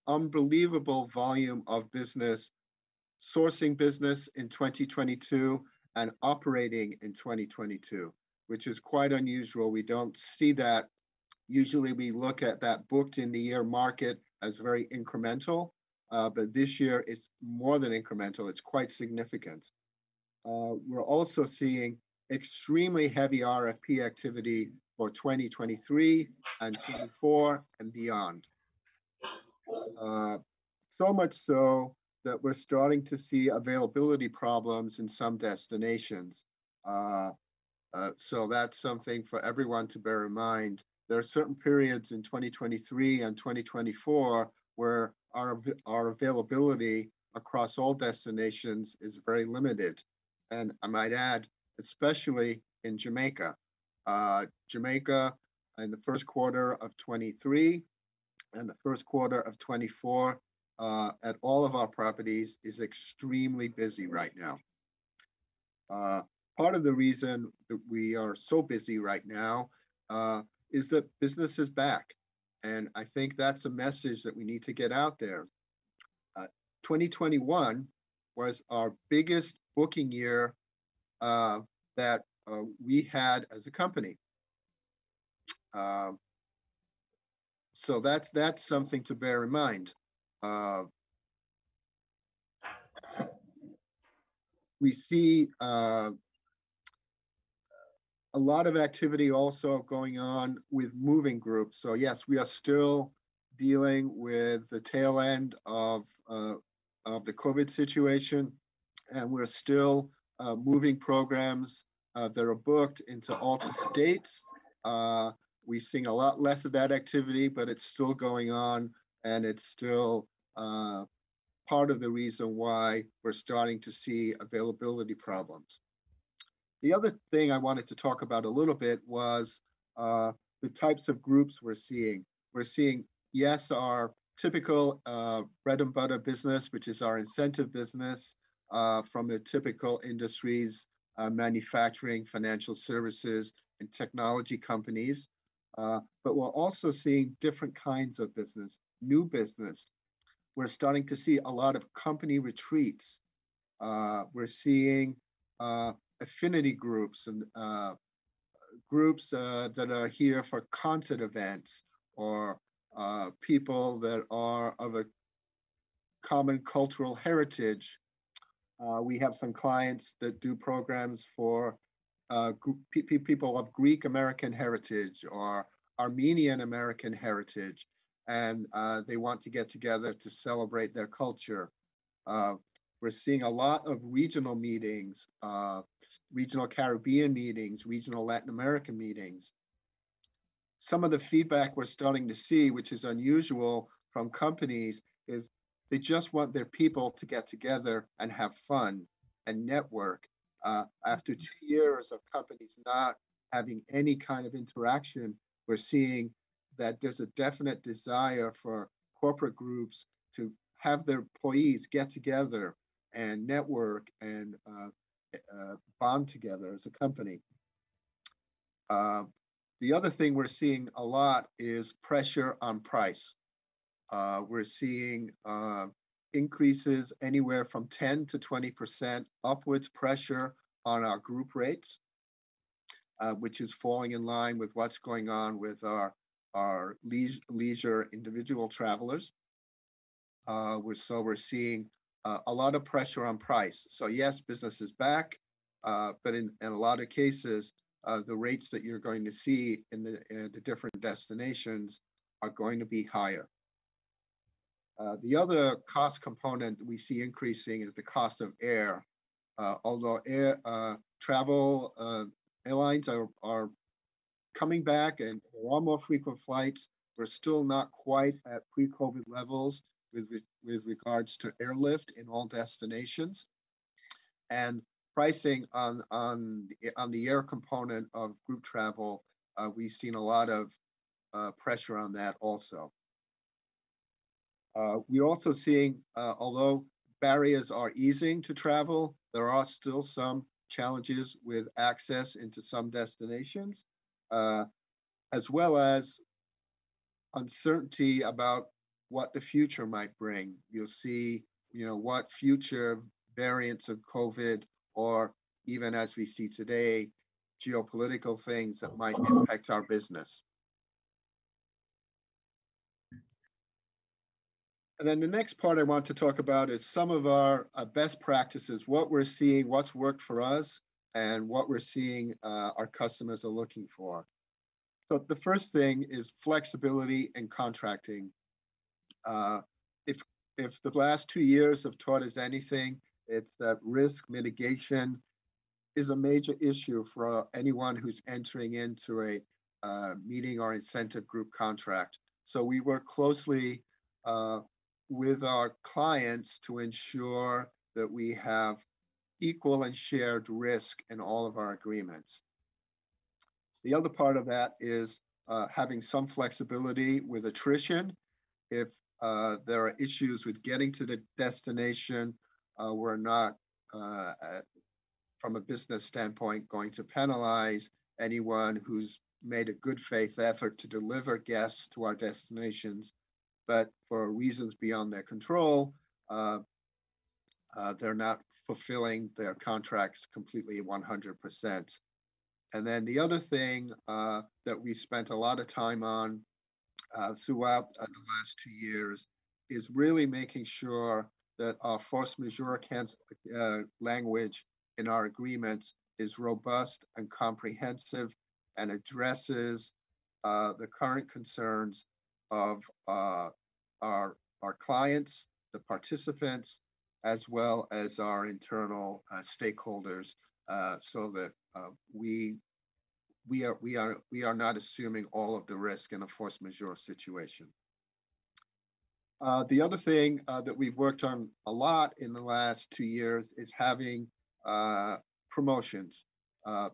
unbelievable volume of business, sourcing business in 2022 and operating in 2022, which is quite unusual. We don't see that. Usually we look at that booked in the year market as very incremental, but this year it's more than incremental, it's quite significant. We're also seeing extremely heavy RFP activity for 2023 and 24 and beyond. So much so that we're starting to see availability problems in some destinations. So that's something for everyone to bear in mind. There are certain periods in 2023 and 2024 where our availability across all destinations is very limited. And I might add, especially in Jamaica. Jamaica in the first quarter of 23 and the first quarter of 24 at all of our properties is extremely busy right now. Part of the reason that we are so busy right now is that business is back. And I think that's a message that we need to get out there. 2021 was our biggest booking year that we had as a company. So that's something to bear in mind. We see a lot of activity also going on with moving groups. So yes, we are still dealing with the tail end of the COVID situation, and we're still moving programs that are booked into alternate dates. We're seeing a lot less of that activity, but it's still going on, and it's still part of the reason why we're starting to see availability problems. The other thing I wanted to talk about a little bit was the types of groups we're seeing. We're seeing, yes, our typical bread and butter business, which is our incentive business from the typical industries, manufacturing, financial services, and technology companies. But we're also seeing different kinds of business, new business. We're starting to see a lot of company retreats. We're seeing affinity groups and groups that are here for concert events, or people that are of a common cultural heritage. We have some clients that do programs for people of Greek American heritage or Armenian American heritage, and they want to get together to celebrate their culture. We're seeing a lot of regional meetings, regional Caribbean meetings, regional Latin American meetings. Some of the feedback we're starting to see, which is unusual from companies, is they just want their people to get together and have fun and network. After 2 years of companies not having any kind of interaction, we're seeing that there's a definite desire for corporate groups to have their employees get together and network and bond together as a company. The other thing we're seeing a lot is pressure on price. We're seeing increases anywhere from 10 to 20% upwards pressure on our group rates, which is falling in line with what's going on with our leisure individual travelers. We're seeing a lot of pressure on price. So yes, business is back, but in a lot of cases, the rates that you're going to see in the different destinations are going to be higher. The other cost component we see increasing is the cost of air. Although travel airlines are coming back and there are more frequent flights, we're still not quite at pre-COVID levels with regards to airlift in all destinations. And pricing on the air component of group travel, we've seen a lot of pressure on that also. We're also seeing, although barriers are easing to travel, there are still some challenges with access into some destinations, as well as uncertainty about what the future might bring. You'll see, what future variants of COVID, or even as we see today, geopolitical things that might impact our business. And then the next part I want to talk about is some of our best practices, what we're seeing, what's worked for us, and what we're seeing our customers are looking for. So the first thing is flexibility in contracting. If the last 2 years have taught us anything, it's that risk mitigation is a major issue for anyone who's entering into a meeting or incentive group contract. So we work closely with our clients to ensure that we have equal and shared risk in all of our agreements. The other part of that is having some flexibility with attrition. If there are issues with getting to the destination, we're not, from a business standpoint, going to penalize anyone who's made a good faith effort to deliver guests to our destinations, but for reasons beyond their control, they're not fulfilling their contracts completely 100%. And then the other thing that we spent a lot of time on throughout the last 2 years is really making sure that our force majeure language in our agreements is robust and comprehensive and addresses the current concerns of our clients, the participants, as well as our internal stakeholders, so that we are not assuming all of the risk in a force majeure situation. The other thing that we've worked on a lot in the last 2 years is having promotions.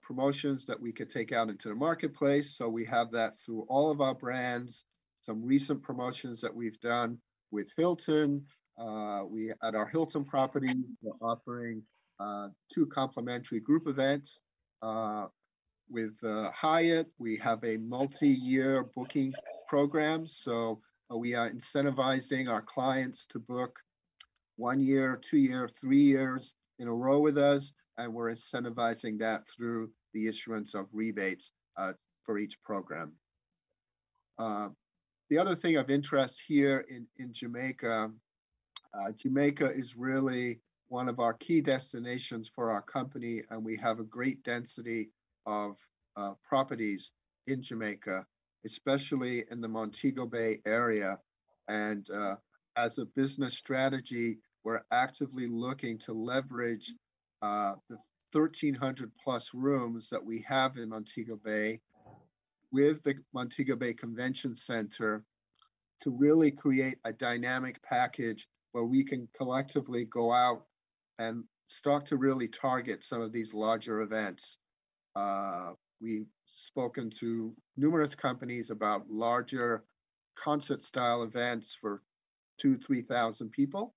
Promotions that we could take out into the marketplace. So we have that through all of our brands. Some recent promotions that we've done with Hilton. We at our Hilton property, we're offering 2 complimentary group events. With Hyatt, we have a multi-year booking program. So we are incentivizing our clients to book 1 year, 2 year, 3 years in a row with us. And we're incentivizing that through the issuance of rebates for each program. The other thing of interest here in Jamaica, Jamaica is really one of our key destinations for our company, and we have a great density of properties in Jamaica, especially in the Montego Bay area. And as a business strategy, we're actively looking to leverage the 1,300 plus rooms that we have in Montego Bay with the Montego Bay Convention Center to really create a dynamic package where we can collectively go out and start to really target some of these larger events. We've spoken to numerous companies about larger concert style events for 2,000-3,000 people.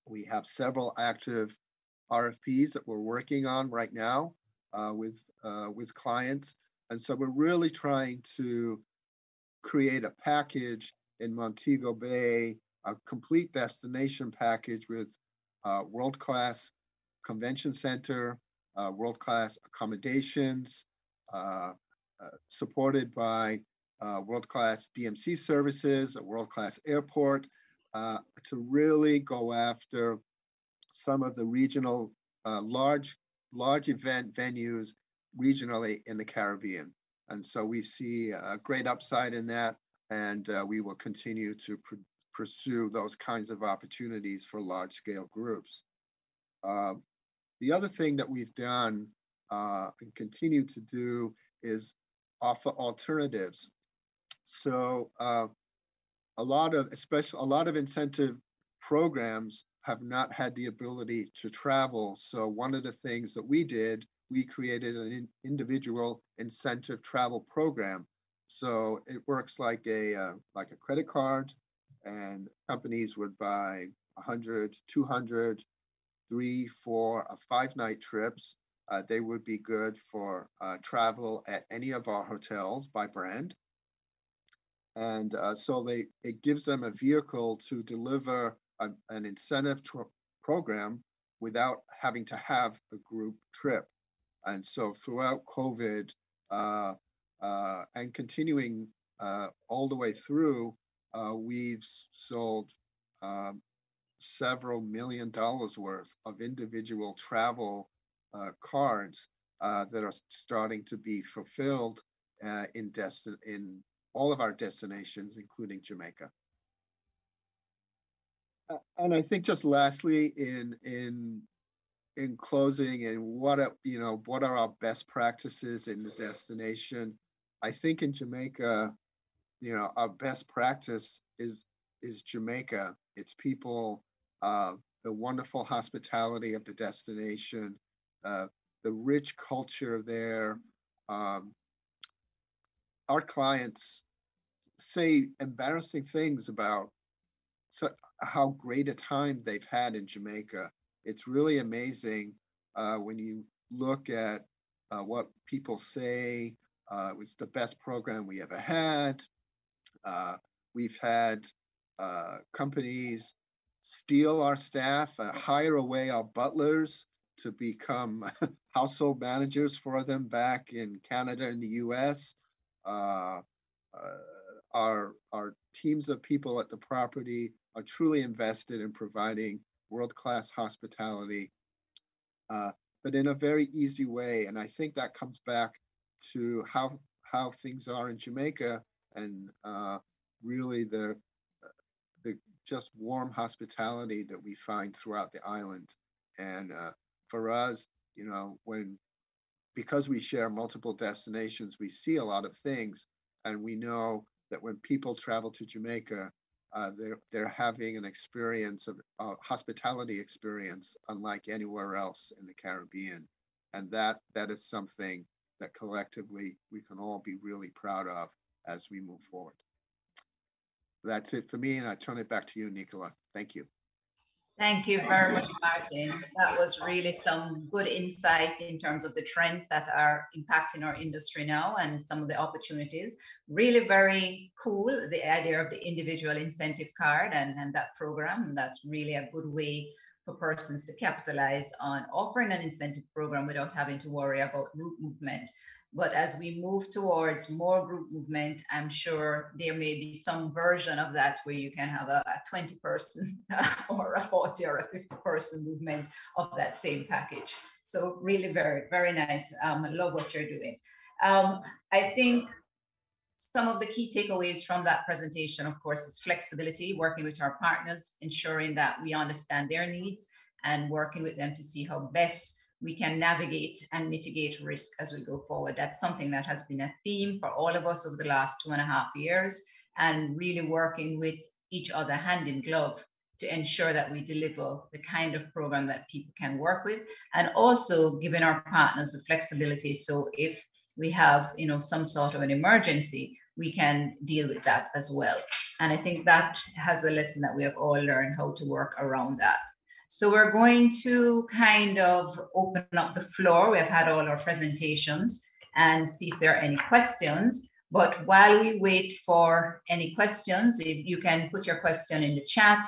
We have several active RFPs that we're working on right now with clients. And so we're really trying to create a package in Montego Bay, a complete destination package with world-class convention center, world-class accommodations, supported by world-class DMC services, a world-class airport, to really go after some of the regional large event venues regionally in the Caribbean. And so we see a great upside in that, and we will continue to pursue those kinds of opportunities for large-scale groups. The other thing that we've done and continue to do is offer alternatives. So a lot of incentive programs have not had the ability to travel. So one of the things that we did, we created an individual incentive travel program. So it works like a credit card, and companies would buy 100, 200, 3, 4, or 5-night trips. They would be good for travel at any of our hotels by brand. And so it gives them a vehicle to deliver an incentive program without having to have a group trip. And so throughout COVID and continuing all the way through, we've sold several $1 million worth of individual travel cards that are starting to be fulfilled in all of our destinations, including Jamaica. And I think just lastly, in closing, and what are our best practices in the destination? I think in Jamaica, our best practice is Jamaica. It's people, the wonderful hospitality of the destination, the rich culture there. Our clients say embarrassing things about how great a time they've had in Jamaica. It's really amazing when you look at what people say. It was the best program we ever had. We've had companies steal our staff, hire away our butlers to become household managers for them back in Canada and the US. Our teams of people at the property are truly invested in providing world-class hospitality, but in a very easy way. And I think that comes back to how things are in Jamaica, and really the just warm hospitality that we find throughout the island. And for us, because we share multiple destinations, we see a lot of things, and we know that when people travel to Jamaica, they're having an experience of hospitality experience unlike anywhere else in the Caribbean, and that is something that collectively we can all be really proud of as we move forward. That's it for me, and I turn it back to you, Nicola. Thank you. Thank you very much, Martin. That was really some good insight in terms of the trends that are impacting our industry now and some of the opportunities. Really very cool, the idea of the individual incentive card and that program. And that's really a good way for persons to capitalize on offering an incentive program without having to worry about group movement. But as we move towards more group movement, I'm sure there may be some version of that where you can have a 20-person or a 40 or a 50-person movement of that same package. So really very, very nice. I love what you're doing. I think some of the key takeaways from that presentation, of course, is flexibility, working with our partners, ensuring that we understand their needs and working with them to see how best we can navigate and mitigate risk as we go forward. That's something that has been a theme for all of us over the last 2.5 years, and really working with each other hand in glove to ensure that we deliver the kind of program that people can work with, and also giving our partners the flexibility. So if we have, some sort of an emergency, we can deal with that as well. And I think that has a lesson that we have all learned how to work around that. So we're going to kind of open up the floor. We have had all our presentations and see if there are any questions. But while we wait for any questions, if you can put your question in the chat.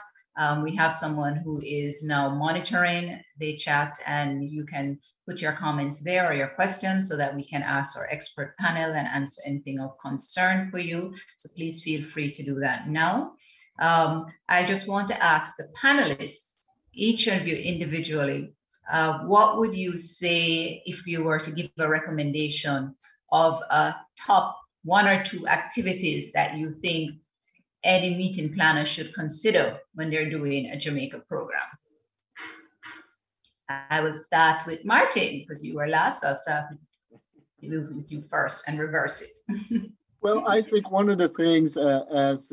We have someone who is now monitoring the chat, and you can put your comments there or your questions so that we can ask our expert panel and answer anything of concern for you. So please feel free to do that now. I just want to ask the panelists, each of you individually, what would you say if you were to give a recommendation of a top 1 or 2 activities that you think any meeting planner should consider when they're doing a Jamaica program? I will start with Martin because you were last, so I'll start with you first and reverse it. Well, I think one of the things, as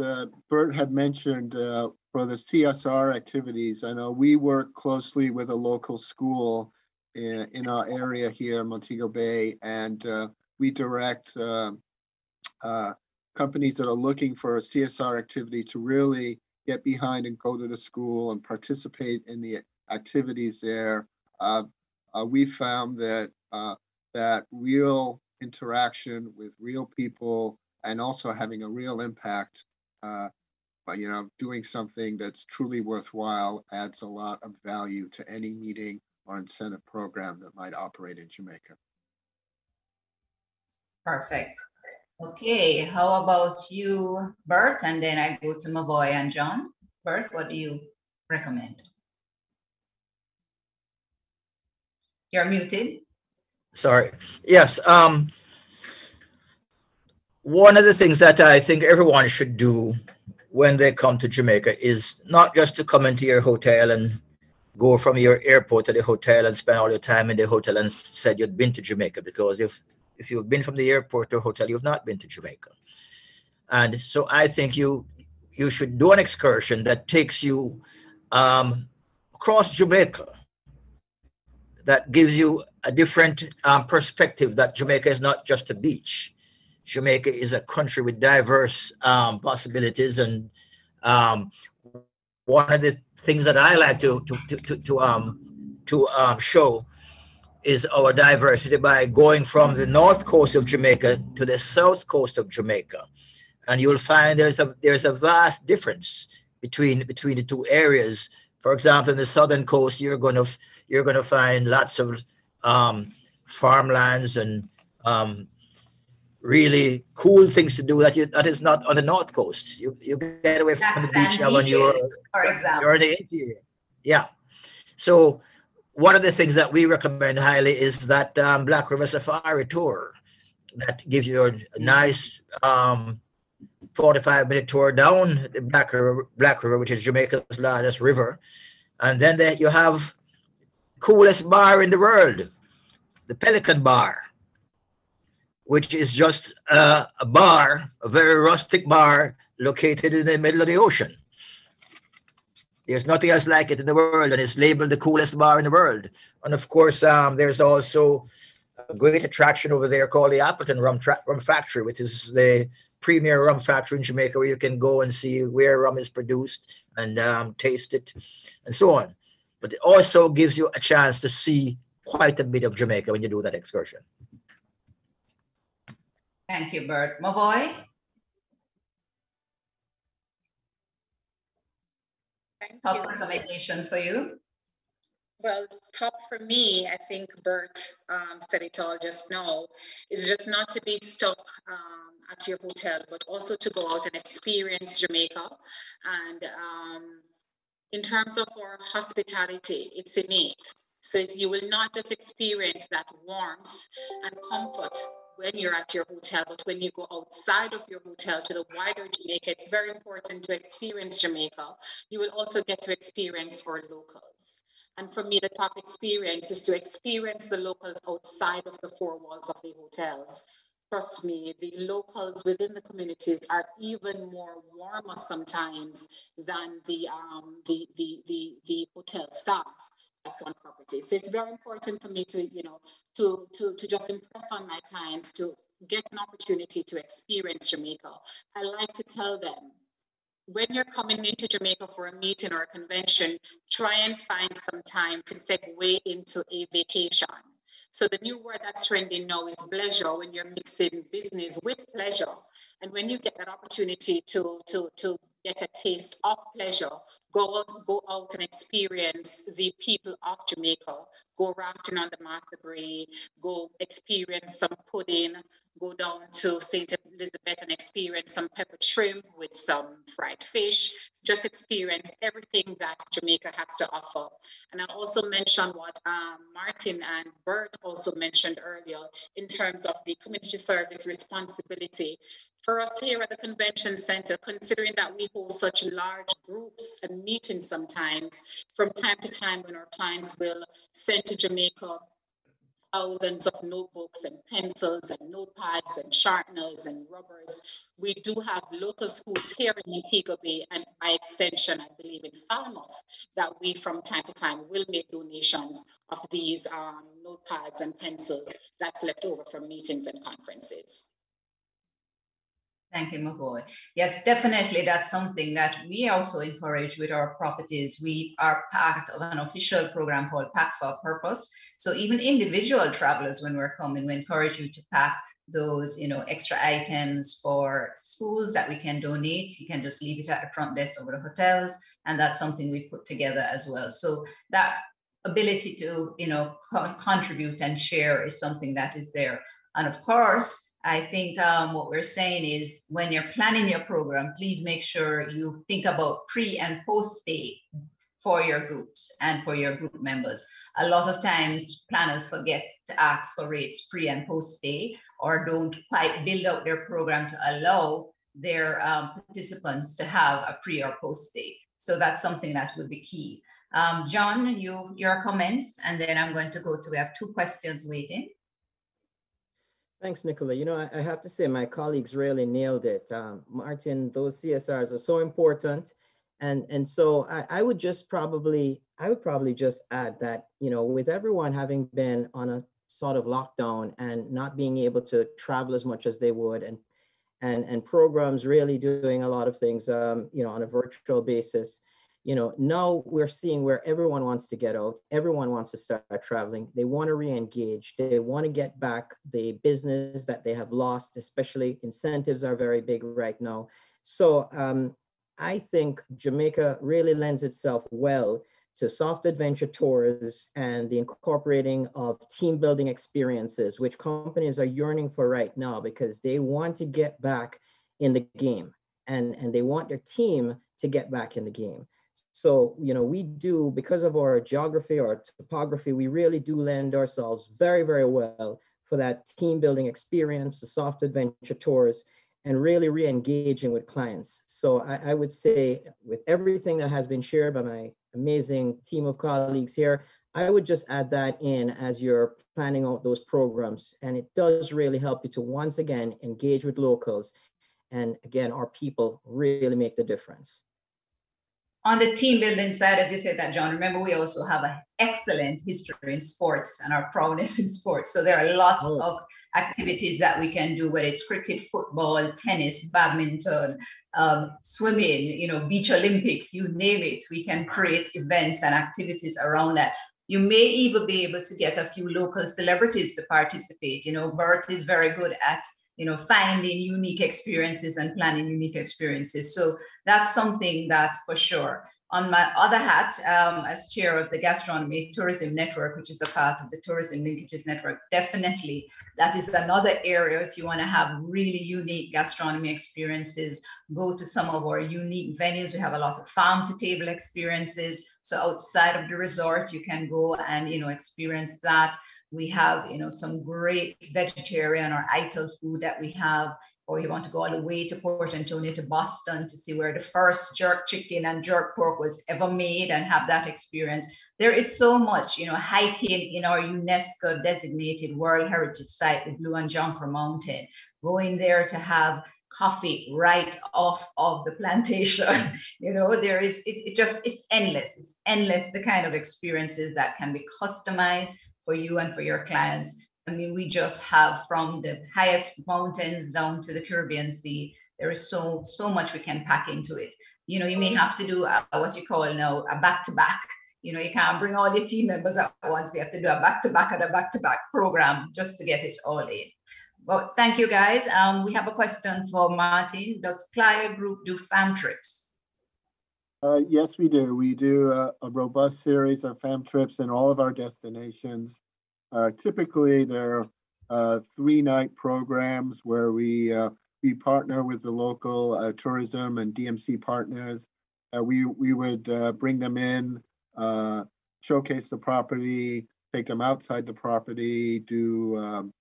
Bert had mentioned, for the CSR activities, I know we work closely with a local school in our area here, Montego Bay, and we direct companies that are looking for a CSR activity to really get behind and go to the school and participate in the activities there. We found that that real interaction with real people and also having a real impact, you know, doing something that's truly worthwhile adds a lot of value to any meeting or incentive program that might operate in Jamaica. Perfect. Okay, how about you, Bert? And then I go to Mavoy and John. Bert, what do you recommend? You're muted. Sorry. Yes. One of the things that I think everyone should do when they come to Jamaica is not just to come into your hotel and go from your airport to the hotel and spend all your time in the hotel and said you'd been to Jamaica, because if you've been from the airport to a hotel, you've not been to Jamaica. And so I think you should do an excursion that takes you across Jamaica, that gives you a different perspective, that Jamaica is not just a beach. Jamaica is a country with diverse possibilities, and one of the things that I like to show is our diversity by going from the north coast of Jamaica to the south coast of Jamaica, and you'll find there's a vast difference between the two areas. For example, in the southern coast, you're going to find lots of farmlands and really cool things to do that is not on the north coast. You get away from the beach now when you're in the interior. Yeah. So one of the things that we recommend highly is that Black River Safari tour that gives you a nice 45-minute tour down the Black River, which is Jamaica's largest river. And then you have coolest bar in the world, the Pelican Bar, which is just a bar, a very rustic bar located in the middle of the ocean. There's nothing else like it in the world, and it's labeled the coolest bar in the world. And of course, there's also a great attraction over there called the Appleton Rum Factory, which is the premier rum factory in Jamaica, where you can go and see where rum is produced and taste it and so on. But it also gives you a chance to see quite a bit of Jamaica when you do that excursion. Thank you, Bert. Mavoy? Top recommendation for you? Well, top for me, I think Bert said it all just now, is just not to be stuck at your hotel, but also to go out and experience Jamaica. And in terms of our hospitality, it's innate. So you will not just experience that warmth and comfort when you're at your hotel, but when you go outside of your hotel to the wider Jamaica, it's very important to experience Jamaica. You will also get to experience our locals. And for me, the top experience is to experience the locals outside of the four walls of the hotels. Trust me, the locals within the communities are even more warmer sometimes than the hotel staff that's on property. So it's very important for me to, to just impress on my clients to get an opportunity to experience Jamaica. I like to tell them, when you're coming into Jamaica for a meeting or a convention, try and find some time to segue into a vacation. So the new word that's trending now is pleasure, when you're mixing business with pleasure. And when you get that opportunity to get a taste of pleasure, go out and experience the people of Jamaica, go rafting on the Martha Brae, go experience some pudding, go down to St. Elizabeth and experience some pepper shrimp with some fried fish. Just experience everything that Jamaica has to offer. And I'll also mention what Martin and Bert also mentioned earlier in terms of the community service responsibility. For us here at the convention center, considering that we hold such large groups and meetings sometimes, from time to time when our clients will send to Jamaica thousands of notebooks and pencils and notepads and sharpeners and rubbers, we do have local schools here in Montego Bay and by extension, I believe in Falmouth, that we from time to time will make donations of these notepads and pencils that's left over from meetings and conferences. Thank you, Mahoy. Yes, definitely. That's something that we also encourage with our properties. We are part of an official program called Pack for a Purpose. So even individual travelers, when we're coming, we encourage you to pack those, extra items for schools that we can donate. You can just leave it at the front desk over the hotels. And that's something we put together as well. So that ability to, contribute and share is something that is there. And of course, I think what we're saying is when you're planning your program, please make sure you think about pre and post stay for your groups and for your group members. A lot of times planners forget to ask for rates pre and post stay or don't quite build out their program to allow their participants to have a pre or post stay. So that's something that would be key. John, your comments, and then I'm going to go to, we have 2 questions waiting. Thanks, Nicola. I have to say my colleagues really nailed it. Martin, those CSRs are so important. And so I would probably just add that, with everyone having been on a sort of lockdown and not being able to travel as much as they would and programs really doing a lot of things, on a virtual basis, now we're seeing where everyone wants to get out. Everyone wants to start traveling. They want to re-engage. They want to get back the business that they have lost, especially incentives are very big right now. So I think Jamaica really lends itself well to soft adventure tours and the incorporating of team building experiences, which companies are yearning for right now because they want to get back in the game and they want their team to get back in the game. So, we do, because of our geography, our topography, we really do lend ourselves very, very well for that team building experience, the soft adventure tours, and really re-engaging with clients. So I would say with everything that has been shared by my amazing team of colleagues here, I would just add that in as you're planning out those programs. And it does really help you to once again engage with locals. And again, our people really make the difference. On the team building side, as you said that, John, remember we also have an excellent history in sports and our prowess in sports. So there are lots of activities that we can do, whether it's cricket, football, tennis, badminton, swimming, beach Olympics, you name it. We can create events and activities around that. You may even be able to get a few local celebrities to participate. Bert is very good at finding unique experiences and planning unique experiences. So that's something that for sure. On my other hat, as chair of the Gastronomy Tourism Network, which is a part of the Tourism Linkages Network, definitely that is another area. If you want to have really unique gastronomy experiences, go to some of our unique venues. We have a lot of farm to table experiences. So outside of the resort, you can go and experience that. We have, some great vegetarian or ITIL food that we have, or you want to go all the way to Port Antonio to Boston to see where the first jerk chicken and jerk pork was ever made and have that experience. There is so much, hiking in our UNESCO designated World Heritage Site, the Blue and Jumper Mountain, going there to have coffee right off of the plantation. There is, it's endless. It's endless, the kind of experiences that can be customized for you and for your clients. I mean, we just have from the highest mountains down to the Caribbean Sea, there is so much we can pack into it. You may have to do what you call now a back-to-back. You can't bring all your team members at once. You have to do a back-to-back and a back-to-back program just to get it all in. Well, thank you guys. We have a question for Martin. Does Playa Group do fam trips? Yes, we do. We do a robust series of fam trips in all of our destinations. Typically, they're 3-night programs where we partner with the local tourism and DMC partners. We would bring them in, showcase the property, take them outside the property, do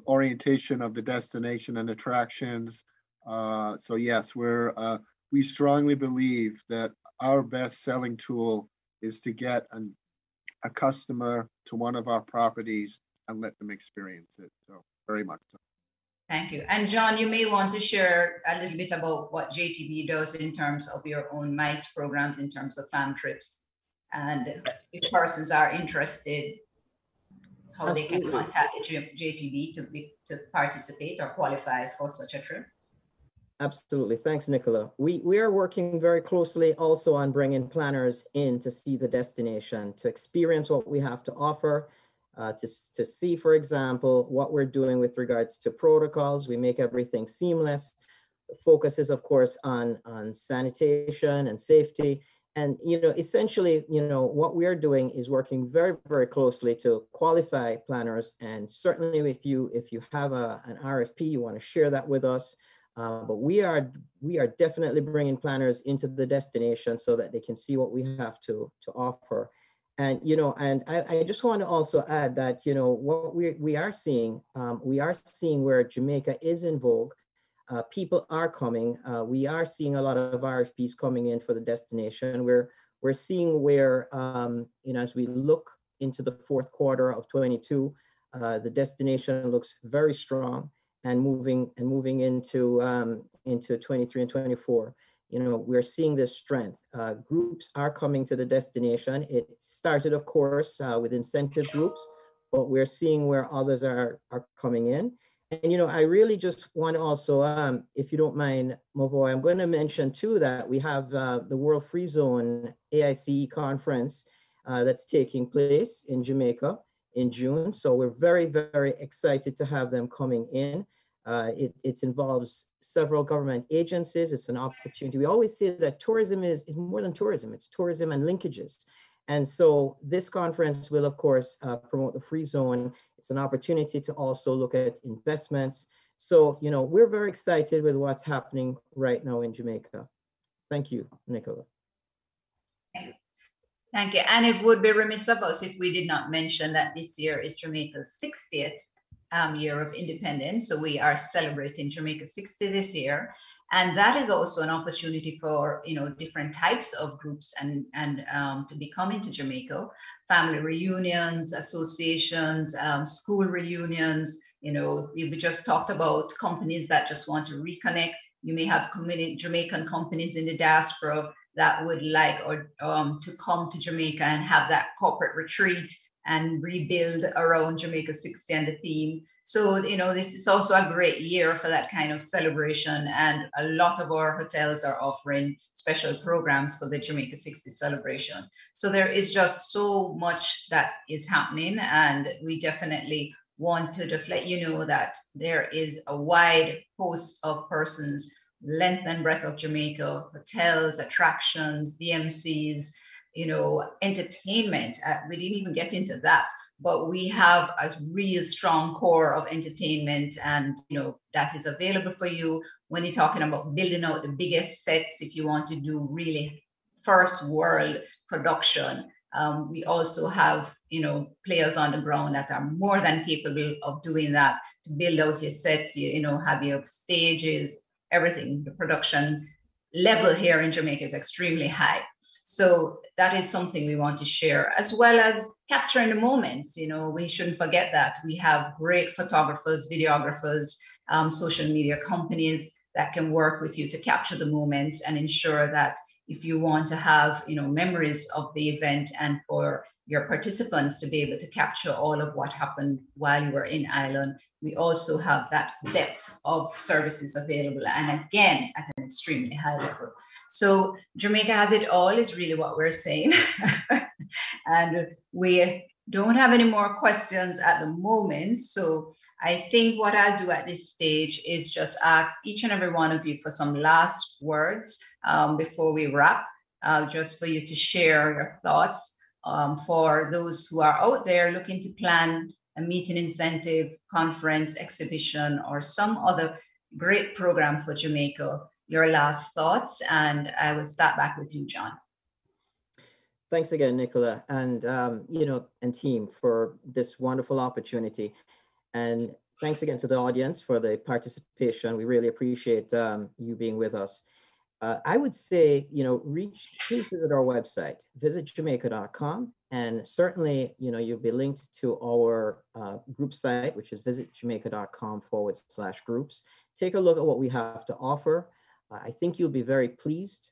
orientation of the destination and attractions. So yes, we strongly believe that our best selling tool is to get a customer to one of our properties and let them experience it. So very much so. Thank you. And John, you may want to share a little bit about what JTB does in terms of your own MICE programs, in terms of fam trips. And if persons are interested, how Absolutely. They can contact JTB to participate or qualify for such a trip. Absolutely. Thanks, Nicola. We are working very closely also on bringing planners in to see the destination, to experience what we have to offer, to see, for example, what we're doing with regards to protocols. We make everything seamless. The focus is, of course, on sanitation and safety. And, essentially, what we are doing is working very, very closely to qualify planners. And certainly if you have an RFP, you want to share that with us. But we are definitely bringing planners into the destination so that they can see what we have to offer. And, and I just want to also add that, what we are seeing where Jamaica is in vogue. People are coming. We are seeing a lot of RFPs coming in for the destination. We're seeing where, as we look into the fourth quarter of 22, the destination looks very strong. And moving into 23 and 24, we're seeing this strength. Groups are coming to the destination. It started, of course, with incentive groups, but we're seeing where others are coming in. And I really just want to also, if you don't mind, Mavoy, I'm going to mention too that we have the World Free Zone AICE conference that's taking place in Jamaica in June. So we're very, very excited to have them coming in. It involves several government agencies. It's an opportunity. We always say that tourism is more than tourism. It's tourism and linkages. And so this conference will, of course, promote the free zone. It's an opportunity to also look at investments. So, we're very excited with what's happening right now in Jamaica. Thank you, Nicola. Thank you. And it would be remiss of us if we did not mention that this year is Jamaica's 60th year of independence. So we are celebrating Jamaica 60 this year. And that is also an opportunity for, different types of groups and to be coming to Jamaica, family reunions, associations, school reunions. We just talked about companies that just want to reconnect. You may have Jamaican companies in the diaspora that would like to come to Jamaica and have that corporate retreat and rebuild around Jamaica 60 and the theme. So, this is also a great year for that kind of celebration. And a lot of our hotels are offering special programs for the Jamaica 60 celebration. So there is just so much that is happening. And we definitely want to just let you know that there is a wide host of persons, length and breadth of Jamaica, hotels, attractions, DMCs, entertainment. We didn't even get into that, but we have a real strong core of entertainment, and that is available for you when you're talking about building out the biggest sets. If you want to do really first world production, we also have players on the ground that are more than capable of doing that, to build out your sets. Have your stages, everything. The production level here in Jamaica is extremely high. So that is something we want to share, as well as capturing the moments. We shouldn't forget that we have great photographers, videographers, social media companies that can work with you to capture the moments and ensure that if you want to have, memories of the event and for your participants to be able to capture all of what happened while you were in Ireland, we also have that depth of services available, and again, at an extremely high level. So Jamaica has it all is really what we're saying. And we don't have any more questions at the moment. So I think what I'll do at this stage is just ask each and every one of you for some last words before we wrap, just for you to share your thoughts. For those who are out there looking to plan a meeting, incentive, conference, exhibition, or some other great program for Jamaica, your last thoughts. And I will start back with you, John. Thanks again, Nicola, and and team for this wonderful opportunity. And thanks again to the audience for the participation. We really appreciate you being with us. I would say, please visit our website, visitjamaica.com, and certainly, you'll be linked to our group site, which is visitjamaica.com/groups. Take a look at what we have to offer. I think you'll be very pleased.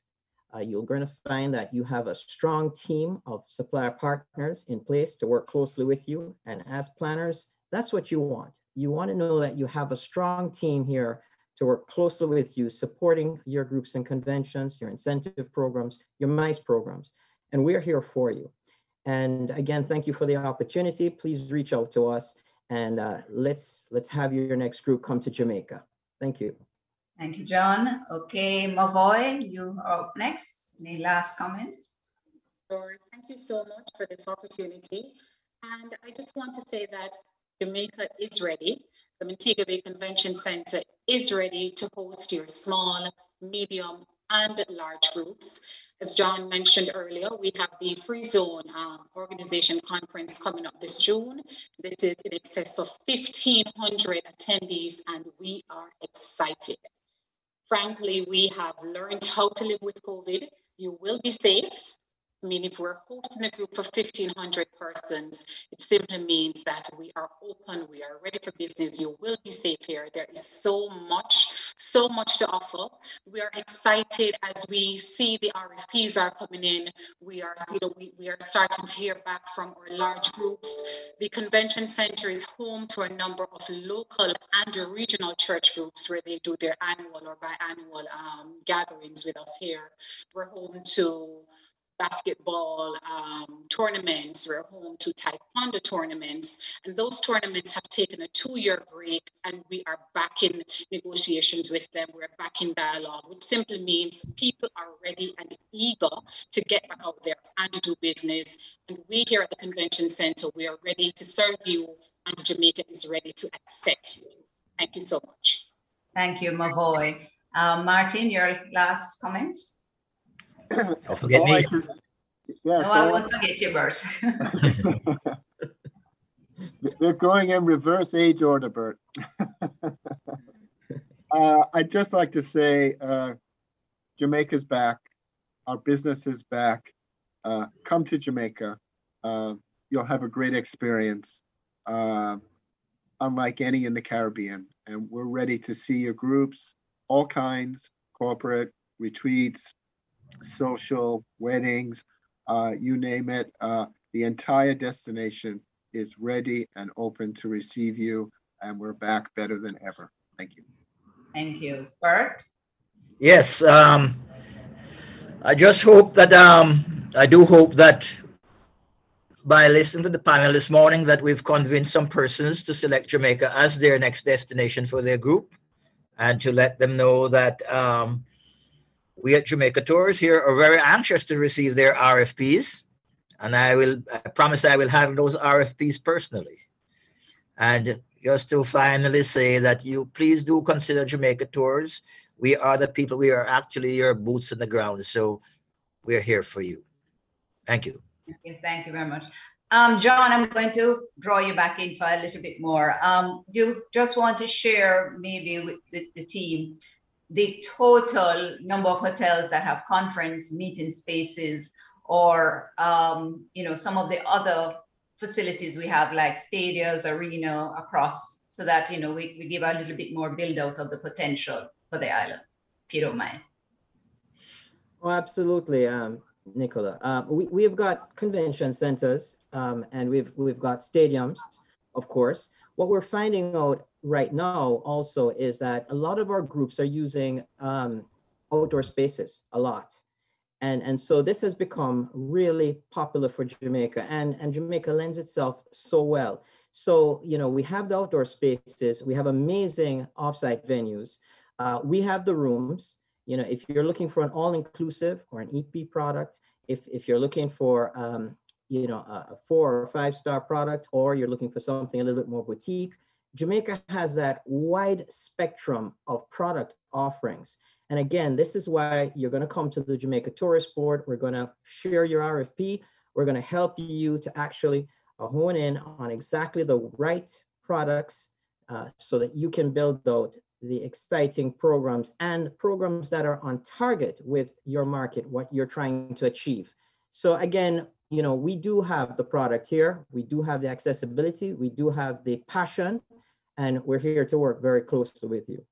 You're going to find that you have a strong team of supplier partners in place to work closely with you. And as planners, that's what you want. You want to know that you have a strong team here to work closely with you, supporting your groups and conventions, your incentive programs, your MICE programs, and we're here for you. And again, thank you for the opportunity. Please reach out to us, and let's have your next group come to Jamaica. Thank you. Thank you, John. Okay, Mavoy, you are up next. Any last comments? Sure. Thank you so much for this opportunity. And I just want to say that Jamaica is ready. The Montego Bay Convention Center is ready to host your small, medium, and large groups. As John mentioned earlier, we have the Free Zone Organization Conference coming up this June. This is in excess of 1,500 attendees, and we are excited. Frankly, we have learned how to live with COVID. You will be safe. I mean, if we're hosting a group for 1,500 persons, it simply means that we are open, we are ready for business. You will be safe here. There is so much to offer. We are excited as we see the RFPs are coming in. We are starting to hear back from our large groups. The convention center is home to a number of local and regional church groups where they do their annual or biannual gatherings with us here. We're home to basketball tournaments, we're home to taekwondo tournaments, and those tournaments have taken a 2-year break, and we are back in negotiations with them. We're back in dialogue, which simply means people are ready and eager to get back out there and do business. And we here at the Convention Center, we are ready to serve you, and Jamaica is ready to accept you. Thank you so much. Thank you, Mavoy. Martin, your last comments? Don't forget me. Yeah, no, I won't forget you, Bert. They're going in reverse age order, Bert. I'd just like to say Jamaica's back. Our business is back. Come to Jamaica. You'll have a great experience, unlike any in the Caribbean. And we're ready to see your groups, all kinds, corporate, retreats, social, weddings, you name it. The entire destination is ready and open to receive you, and we're back better than ever. Thank you. Thank you. Bert? Yes, I just hope that, I do hope that by listening to the panel this morning that we've convinced some persons to select Jamaica as their next destination for their group, and to let them know that we at Jamaica Tours here are very anxious to receive their RFPs, and I promise I will handle those RFPs personally. And just to finally say that you please do consider Jamaica Tours. We are the people, we are actually your boots on the ground, so we're here for you. Thank you. Thank you very much. John, I'm going to draw you back in for a little bit more. You just want to share maybe with the team the total number of hotels that have conference meeting spaces, or some of the other facilities we have, like stadiums, arena across, so that we give a little bit more build out of the potential for the island, if you don't mind. Oh, absolutely, Nicola. We have got convention centers, and we've got stadiums, of course. What we're finding out right now also is that a lot of our groups are using outdoor spaces a lot. And so this has become really popular for Jamaica, and Jamaica lends itself so well. So, we have the outdoor spaces, we have amazing offsite venues, we have the rooms. If you're looking for an all-inclusive or an EP product, if you're looking for a 4 or 5-star product, or you're looking for something a little bit more boutique, Jamaica has that wide spectrum of product offerings. And again, this is why you're going to come to the Jamaica Tourist Board. We're going to share your RFP. We're going to help you to actually hone in on exactly the right products so that you can build out the exciting programs and programs that are on target with your market, what you're trying to achieve. So again, you know, we do have the product here, we do have the accessibility, we do have the passion, and we're here to work very closely with you.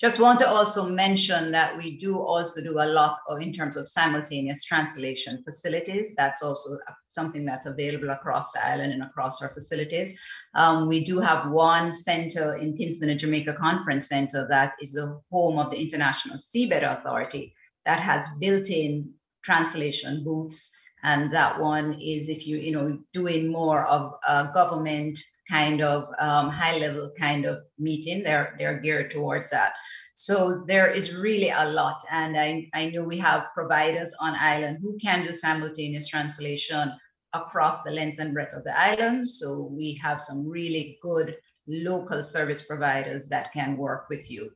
Just want to also mention that we do also do a lot of, in terms of simultaneous translation facilities. That's also something that's available across the island and across our facilities. We do have one center in Kingston, a Jamaica Conference Center, that is the home of the International Seabed Authority that has built-in translation booths. And that one is, if you know, doing more of a government kind of high-level kind of meeting, they're geared towards that. So there is really a lot, and I know we have providers on island who can do simultaneous translation across the length and breadth of the island. So we have some really good local service providers that can work with you.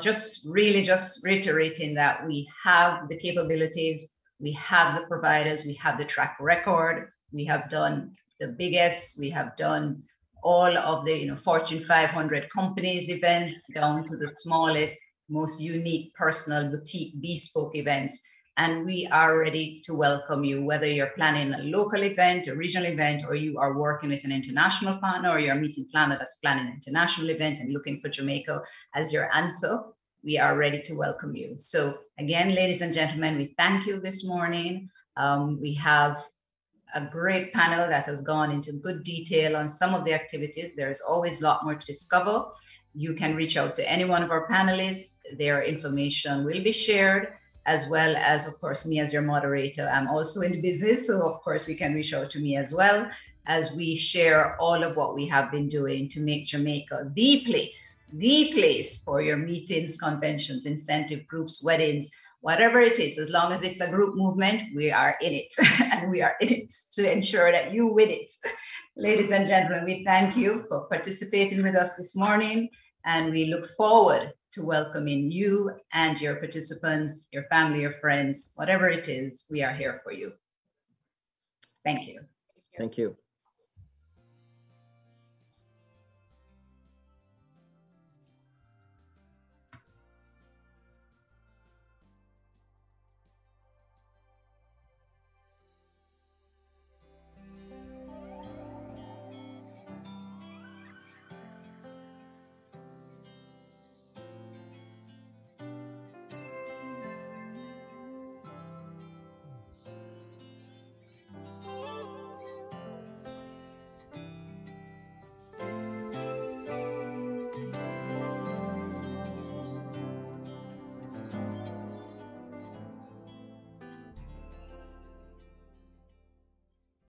Just reiterating that we have the capabilities, we have the providers, we have the track record, we have done the biggest, we have done all of the, you know, Fortune 500 companies events down to the smallest, most unique, personal, boutique, bespoke events. And we are ready to welcome you, whether you're planning a local event, a regional event, or you are working with an international partner, or you're a meeting planner that's planning an international event and looking for Jamaica as your answer. We are ready to welcome you. So again, ladies and gentlemen, we thank you this morning. We have a great panel that has gone into good detail on some of the activities. There is always a lot more to discover. You can reach out to any one of our panelists. Their information will be shared, as well as, of course, me as your moderator. I'm also in the business, so of course we can reach out to me as well, as we share all of what we have been doing to make Jamaica the place for your meetings, conventions, incentive groups, weddings, whatever it is. As long as it's a group movement, we are in it, and we are in it to ensure that you win it. Ladies and gentlemen, we thank you for participating with us this morning, and we look forward to welcoming you and your participants, your family, your friends, whatever it is, we are here for you. Thank you. Thank you.